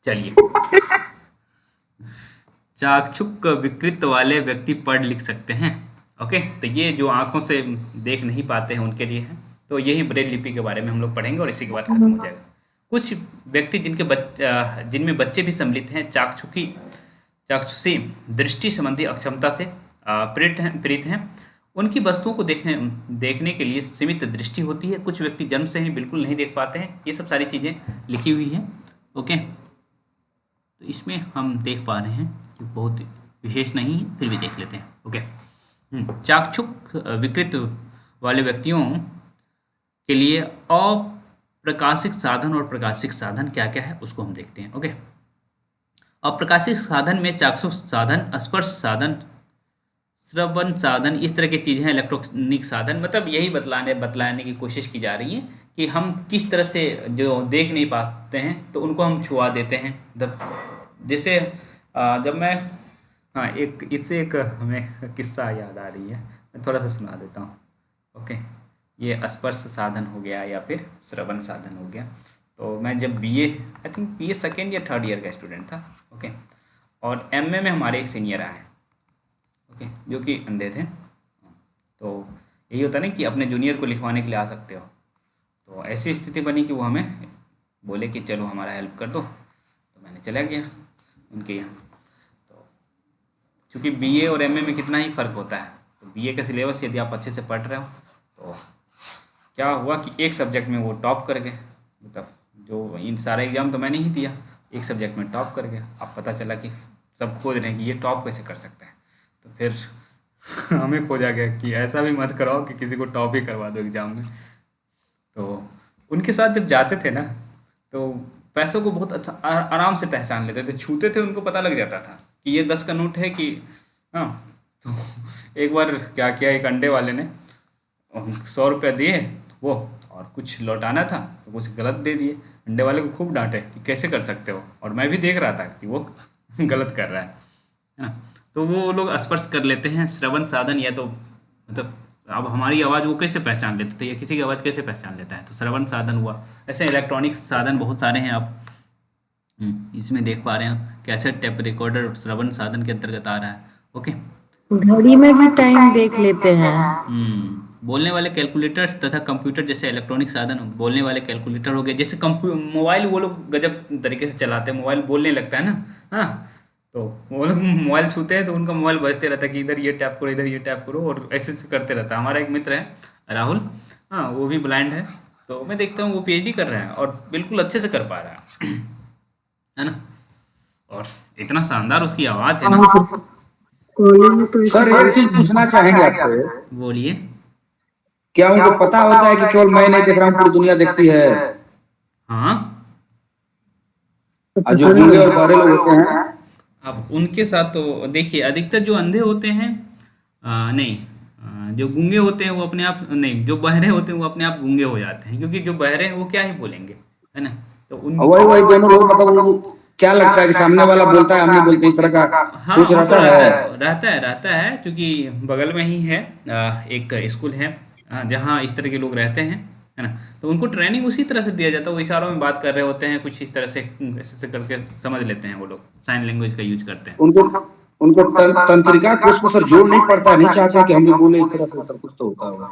चलिए, चाक्षुक विकृत वाले व्यक्ति पढ़ लिख सकते हैं। ओके, तो ये जो आंखों से देख नहीं पाते हैं उनके लिए है। तो यही ब्रेल लिपि के बारे में हम लोग पढ़ेंगे और इसी के बाद खत्म हो जाएगा। कुछ व्यक्ति जिनमें बच्चे भी सम्मिलित हैं चाक्षुषी दृष्टि संबंधी अक्षमता से पीड़ित हैं। उनकी वस्तुओं को देखने के लिए सीमित दृष्टि होती है। कुछ व्यक्ति जन्म से ही बिल्कुल नहीं देख पाते हैं। ये सब सारी चीज़ें लिखी हुई हैं। ओके, तो इसमें हम देख पा रहे हैं कि बहुत विशेष नहीं है, फिर भी देख लेते हैं। ओके, चाक्षुक विकृत वाले व्यक्तियों के लिए अप्रकाशिक साधन और प्रकाशिक साधन क्या क्या है उसको हम देखते हैं। ओके, अप्रकाशिक साधन में चाक्षुक साधन, स्पर्श साधन, श्रवण साधन, इस तरह की चीज़ें हैं। इलेक्ट्रॉनिक साधन, मतलब यही बतलाने की कोशिश की जा रही है कि हम किस तरह से जो देख नहीं पाते हैं तो उनको हम छुआ देते हैं। जैसे जब मैं इससे एक हमें किस्सा याद आ रही है, मैं थोड़ा सा सुना देता हूँ। ओके, ये स्पर्श साधन हो गया या फिर श्रवण साधन हो गया। तो मैं जब बीए सेकेंड या थर्ड ईयर का स्टूडेंट था। ओके, और एमए में हमारे एक सीनियर आए, ओके, जो कि अंधे थे। तो यही होता है ना कि अपने जूनियर को लिखवाने के लिए आ सकते हो। तो ऐसी स्थिति बनी कि वो हमें बोले कि चलो हमारा हेल्प कर दो। तो मैंने चला गया उनके यहाँ। तो चूँकि बीए और एमए में कितना ही फ़र्क होता है, तो बीए का सिलेबस यदि आप अच्छे से पढ़ रहे हो तो क्या हुआ कि एक सब्जेक्ट में वो टॉप कर गए। मतलब जो इन सारे एग्ज़ाम तो मैंने ही दिया, एक सब्जेक्ट में टॉप कर गया। अब पता चला कि सब खोज रहे हैं कि ये टॉप कैसे कर सकता है। तो फिर हमें खोजा गया कि ऐसा भी मत कराओ कि किसी को टॉप ही करवा दो एग्ज़ाम में। तो उनके साथ जब जाते थे ना, तो पैसों को बहुत अच्छा आराम से पहचान लेते थे। छूते थे, उनको पता लग जाता था कि ये 10 का नोट है कि हाँ, तो एक बार क्या किया, एक अंडे वाले ने 100 रुपया दिए वो, और कुछ लौटाना था तो कुछ गलत दे दिए। अंडे वाले को खूब डांटे कि कैसे कर सकते हो, और मैं भी देख रहा था कि वो गलत कर रहा है ना। तो वो लोग स्पर्श कर लेते हैं श्रवण साधन, या तो मतलब अब हमारी आवाज़ वो कैसे पहचान लेते थे, या किसी की आवाज़ कैसे पहचान लेता है, तो श्रवण साधन हुआ। ऐसे इलेक्ट्रॉनिक साधन बहुत सारे हैं आप इसमें देख पा रहे हैं, कैसेट टेप रिकॉर्डर श्रवण साधन के अंतर्गत आ रहा है। ओके। घड़ी में भी टाइम देख लेते हैं। बोलने वाले कैलकुलेटर तथा कंप्यूटर जैसे इलेक्ट्रॉनिक साधन, बोलने वाले कैलकुलेटर हो गए। जैसे मोबाइल वो लोग गजब तरीके से चलाते हैं, मोबाइल बोलने लगता है ना। हाँ, तो वो लोग मोबाइल छूते हैं तो उनका मोबाइल बजते रहता है कि इधर ये टैप करो, इधर ये टैप करो, और ऐसे ऐसे करते रहता है। हमारा एक मित्र है राहुल, हाँ, वो भी ब्लाइंड है, तो मैं देखता हूँ वो पीएचडी कर रहा है और बिल्कुल अच्छे से कर पा रहा है ना। और इतना शानदार उसकी आवाज़ है ना। कॉलेज में तो सर एक चीज पूछना चाहेंगे आपसे, बोलिए। क्या उनको पता होता है कि केवल मैं नहीं देख रहा हूँ, पूरी दुनिया देखती है? हाँ, और जो गूंगे और बहरे लोग होते हैं, अब उनके साथ तो देखिए, अधिकतर जो अंधे होते हैं नहीं, जो गूंगे होते हैं वो अपने आप नहीं, जो बहरे होते हैं वो अपने आप गूंगे हो जाते हैं, क्योंकि जो बहरे हैं वो क्या ही बोलेंगे, है ना। तो उन वही वही दोनों लोग, मतलब वो क्या लगता है कि सामने वाला बोलता है हम नहीं बोलते, इस तरह का हाँ, कुछ रहता है? रहता है, क्योंकि बगल में ही है एक स्कूल है जहाँ इस तरह के लोग रहते हैं, है ना। तो उनको ट्रेनिंग उसी तरह से दिया जाता है, वो इशारों में बात कर रहे होते हैं, कुछ इस तरह से ऐसे करके समझ लेते हैं, वो लोग साइन लैंग्वेज का यूज करते हैं। उनको उनको तंत्रिका को उस पर सर जोर नहीं पड़ता, नहीं चाहते कि हम भी बोले इस तरह से, सब कुछ तो होता होगा।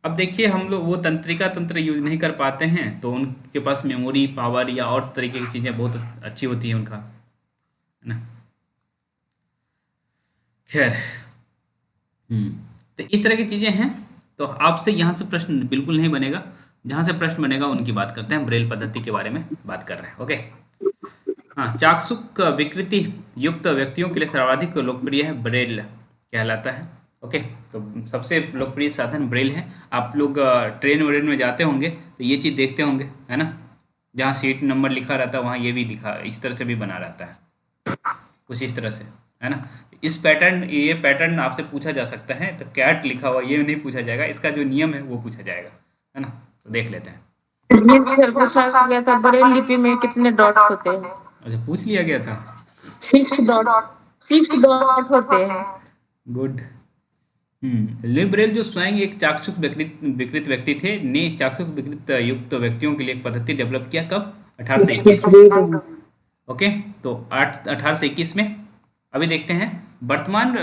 अब देखिए, हम लोग वो तंत्रिका तंत्र यूज नहीं कर पाते हैं, तो उनके पास मेमोरी पावर या और तरीके की चीज़ें बहुत अच्छी होती हैं उनका, है ना। खैर, तो इस तरह की चीज़ें हैं। तो आपसे यहाँ से प्रश्न बिल्कुल नहीं बनेगा, जहाँ से प्रश्न बनेगा उनकी बात करते हैं, ब्रेल पद्धति के बारे में बात कर रहे हैं। ओके। हाँ, चाक्षुक विकृति युक्त व्यक्तियों के लिए सर्वाधिक लोकप्रिय है ब्रेल कहलाता है। ओके, तो सबसे लोकप्रिय साधन ब्रेल है। आप लोग ट्रेन व्रेन में जाते होंगे तो ये चीज़ देखते होंगे, है ना, जहाँ सीट नंबर लिखा रहता है वहाँ ये भी लिखा इस तरह से भी बना रहता है, कुछ इस तरह से, है ना। इस पैटर्न, ये पैटर्न आपसे पूछा जा सकता है, तो कैट लिखा हुआ ये नहीं पूछा जाएगा, इसका जो नियम है वो पूछा जाएगा, है ना। तो देख लेते हैं। ये सर पूछा गया था ब्रेल लिपि में कितने डॉट होते हैं? अच्छा, पूछ लिया गया था। 6 डॉट होते हैं। गुड। लिबरेल जो स्वयं एक चाक्षुक विकृत व्यक्ति थे, ने चाक्षुक विकृत युक्त व्यक्तियों के लिए एक पद्धति डेवलप किया। कब? 1821। ओके, तो 1821 में। अभी देखते हैं वर्तमान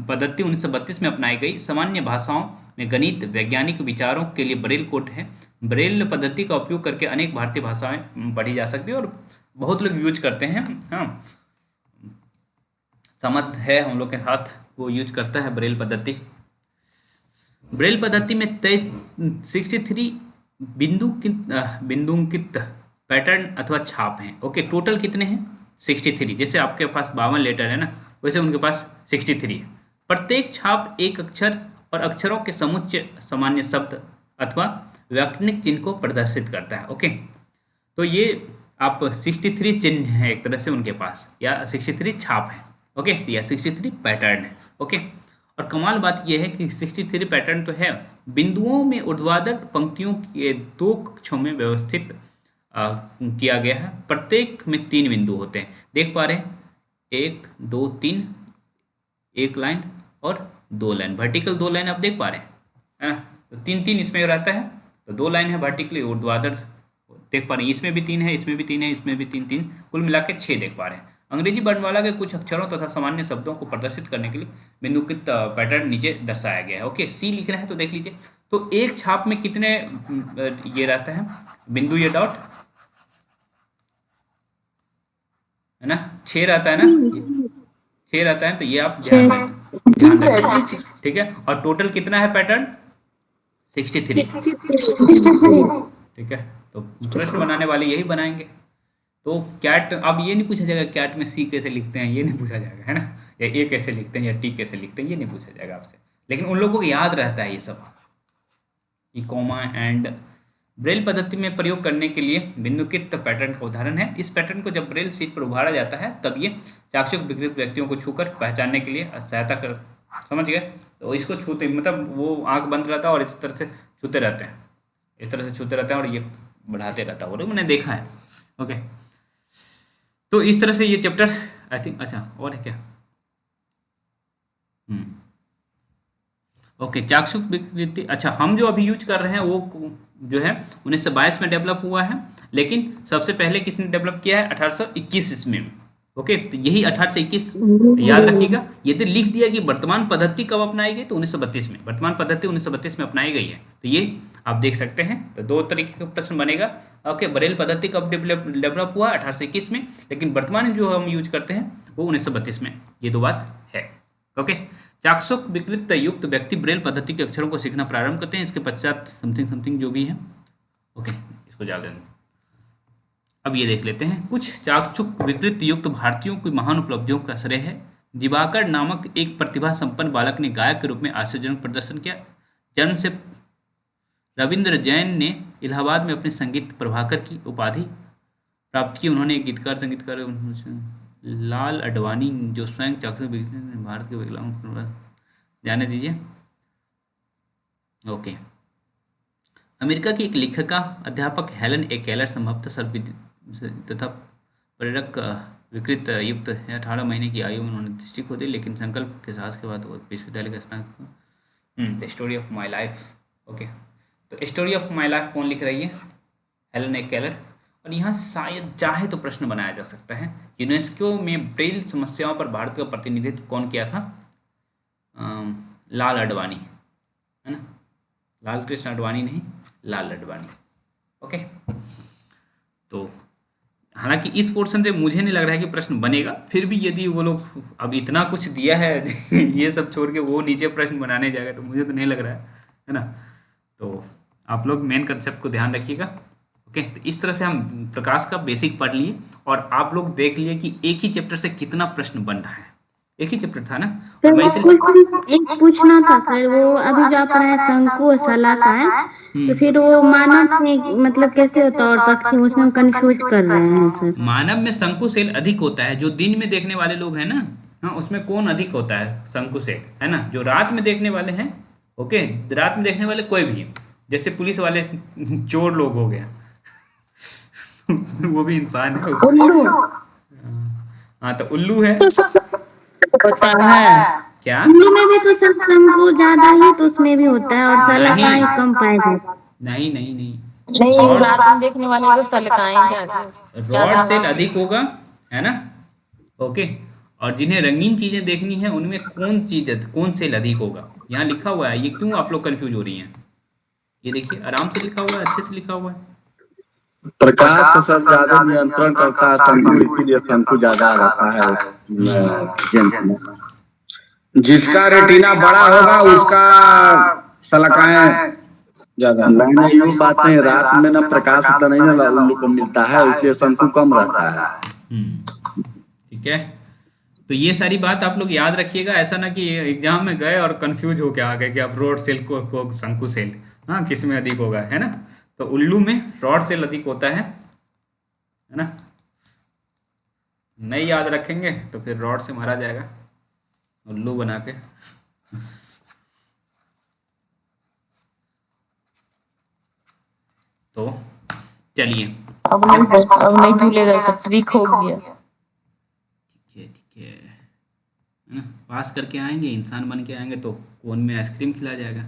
पद्धति 1932 में अपनाई गई। सामान्य भाषाओं में गणित वैज्ञानिक विचारों के लिए ब्रेल कोड है। ब्रेल पद्धति का उपयोग करके अनेक भारतीय भाषाएं पढ़ी जा सकती है और बहुत लोग यूज करते हैं। हाँ, समर्थ है हम लोग के साथ, वो यूज करता है ब्रेल पद्धति। ब्रेल पद्धति में 63 बिंदुंकित पैटर्न अथवा छाप हैं। ओके, टोटल कितने हैं? 63। जैसे आपके पास 52 लेटर है ना, वैसे उनके पास 63 है। प्रत्येक छाप एक अक्षर और अक्षरों के समुच्चय, सामान्य शब्द अथवा व्याकरणिक चिन्ह को प्रदर्शित करता है। ओके, तो ये आप 63 चिन्ह है एक तरह से उनके पास, या 63 छाप है। ओके, या 63 पैटर्न है। ओके, और कमाल बात यह है कि 63 पैटर्न तो है, बिंदुओं में ऊर्ध्वाधर पंक्तियों के 2 कक्षों में व्यवस्थित किया गया है। प्रत्येक में 3 बिंदु होते हैं, देख पा रहे हैं, 1 2 3, एक लाइन और 2 लाइन, वर्टिकल 2 लाइन आप देख पा रहे हैं, है ना। तो 3 इसमें रहता है, तो 2 लाइन है वर्टिकली, ऊर्ध्वाधर देख पा रहे हैं, इसमें भी 3 है, इसमें भी 3 है, इसमें भी 3, कुल मिला के 6 देख पा रहे हैं। अंग्रेजी वर्णमाला के कुछ अक्षरों तथा सामान्य शब्दों को प्रदर्शित करने के लिए बिंदुकित पैटर्न नीचे दर्शाया गया है। ओके, सी लिख रहे हैं तो देख लीजिए, तो एक छाप में कितने ये रहता है बिंदु, ये डॉट, है ना, 6 रहता है ना, 6 रहता है, तो ये आप ध्यान रखें, ठीक है। और टोटल कितना है पैटर्न? 63। ठीक है, तो प्रश्न बनाने वाले यही बनाएंगे। तो कैट, अब ये नहीं पूछा जाएगा कैट में सी कैसे लिखते हैं, ये नहीं पूछा जाएगा, है ना, या ए कैसे लिखते हैं या टी कैसे लिखते हैं, ये नहीं पूछा जाएगा आपसे। लेकिन उन लोगों को याद रहता है ये सब, कि कॉमा एंड ब्रेल पद्धति में प्रयोग करने के लिए निम्नलिखित पैटर्न का उदाहरण है। इस पैटर्न को जब ब्रेल शीट पर उभारा जाता है तब ये चाक्षुष विकृत व्यक्तियों को छूकर पहचानने के लिए सहायता कर, समझ गए। तो इसको छूते मतलब वो आंख बंद रहता है और इस तरह से छूते रहते हैं, इस तरह से छूते रहते हैं और ये बढ़ाते रहता है, और मैंने देखा है। ओके, तो इस तरह से ये चैप्टर आई थिंक, अच्छा और है क्या, ओके चाक्षुष विकृति। अच्छा, हम जो अभी यूज कर रहे हैं वो जो है 1922 में डेवलप हुआ है, लेकिन सबसे पहले किसने डेवलप किया है 1821 ईस्वी में। ओके, तो यही 1821 याद रखिएगा। यदि लिख दिया कि वर्तमान पद्धति कब अपनाई गई तो 1932 में, वर्तमान पद्धति 1932 में अपनाई गई है। तो ये आप देख सकते हैं। तो दो तरीके का प्रश्न बनेगा। ओके, ब्रेल पद्धति कब डेवलप हुआ 1821 में, लेकिन वर्तमान जो हम यूज करते हैं वो 1932 में। ये दो बात है। ओके, चाक्षुष विकृत युक्त व्यक्ति ब्रेल पद्धति के अक्षरों को सीखना प्रारंभ करते हैं। इसके पश्चात समथिंग जो भी है। ओके, इसको जा दें। अब ये देख लेते हैं कुछ चाक्षुष विकृत युक्त भारतीयों की महान उपलब्धियों का श्रेय है। दिवाकर नामक एक प्रतिभा संपन्न बालक ने गायक के रूप में आश्चर्यजनक प्रदर्शन किया। जन्म से रविंद्र जैन ने इलाहाबाद में अपने संगीत प्रभाकर की उपाधि प्राप्त की। उन्होंने एक गीतकार संगीतकार लाल अडवाणी जो स्वयं चाक्षुष विकृत भारत के विकलांग जाने दीजिए। ओके, अमेरिका की एक लेखिका अध्यापक हेलन ए केलर संभवतः सर्वविदित तथा प्रेरक विकृत युक्त है। 18 महीने की आयु में उन्होंने दृष्टि खो दी, लेकिन संकल्प के साहस के बाद वो विश्वविद्यालय का स्नातक। The story of my life. Okay, तो स्टोरी ऑफ माई लाइफ कौन लिख रही है? हेलन ए केलर। और यहाँ शायद चाहे तो प्रश्न बनाया जा सकता है, यूनेस्को में ब्रेल समस्याओं पर भारत का प्रतिनिधित्व कौन किया था? लाल अडवाणी, है ना, लाल कृष्ण अडवाणी नहीं, लाल अडवाणी। ओके, तो हालांकि इस पोर्शन से मुझे नहीं लग रहा है कि प्रश्न बनेगा, फिर भी यदि वो लोग अब इतना कुछ दिया है ये सब छोड़ के वो नीचे प्रश्न बनाने जाएगा तो मुझे तो नहीं लग रहा है ना। तो आप लोग मेन कंसेप्ट को ध्यान रखिएगा। ओके, तो इस तरह से हम प्रकाश का बेसिक पढ़ लिए और आप लोग देख लिए कि एक ही चैप्टर से कितना प्रश्न बन रहा है। एक ही चैप्टर था ना। तो वो एक पूछना था सर, वो अभी जो आप पढ़ा है शंकु शलाकाएं, तो फिर वो मानव में मतलब कैसे होता है और पक्षी, उसमें हम कंफ्यूज कर रहे हैं सर। मानव में शंकुशेल अधिक होता है। जो दिन में देखने वाले लोग हैं ना, हाँ, उसमें कौन अधिक होता है? शंकुशेल, है ना। जो रात में देखने वाले हैं, ओके, रात में देखने वाले कोई भी, जैसे पुलिस वाले चोर लोग हो गया वो भी इंसान है। उल्लू, हाँ, तो उल्लू है होता है क्या? उल्लू में भी तो सर शंकु ज्यादा ही तो उसमें भी होता है और शलाकाएं कम पाए जाते। नहीं नहीं नहीं, नहीं, रात में देखने वाले को शलाकाएं रॉड सेल अधिक होगा, है ना। ओके, और जिन्हें रंगीन चीजें देखनी है उनमें कौन सेल अधिक होगा? यहाँ लिखा हुआ है। ये क्यों आप लोग कंफ्यूज हो रही हैं? ये देखिए, आराम से लिखा हुआ है, अच्छे से लिखा हुआ है। प्रकाश को सब ज्यादा नियंत्रण करता है शंकु, इसीलिए शंकु ज्यादा रहता है जेंट्स में। जिसका रेटिना बड़ा होगा उसका शलाकाएं ज्यादा। नहीं, ये बातें रात में ना प्रकाश उतना नहीं ना उल्लू को मिलता है, इसलिए शंकु कम रहता है। ठीक है, तो ये सारी बात आप लोग याद रखिएगा। ऐसा ना कि एग्जाम में गए और कंफ्यूज होके आ गए कि आप रॉड सेल को शंकु सेल, हाँ, किस में अधिक होगा, है ना। तो उल्लू में रॉड सेल अधिक होता है ना। नहीं याद रखेंगे तो फिर रॉड से मारा जाएगा उल्लू बना के। तो चलिए, अब नहीं भूलेगा, सब ट्रिक हो गया। ठीक है ना। पास करके आएंगे, इंसान बन के आएंगे तो कोन में आइसक्रीम खिलाया जाएगा।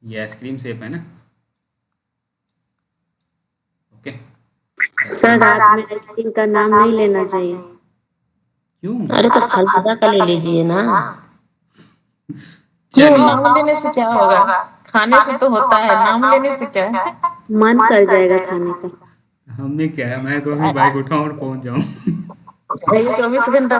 ये आइसक्रीम शेप है ना। ओके सर, रात में आइसक्रीम का नाम नहीं लेना चाहिए। क्यों? अरे तो फलूदा का ले लीजिए ना। चलिए, नाम लेने से क्या होगा? खाने से तो होता है, नाम लेने से क्या है? मन कर जाएगा खाने का। हमने क्या है, मैं तो अभी बाइक उठाऊं और पहुंच जाऊं। 24 घंटा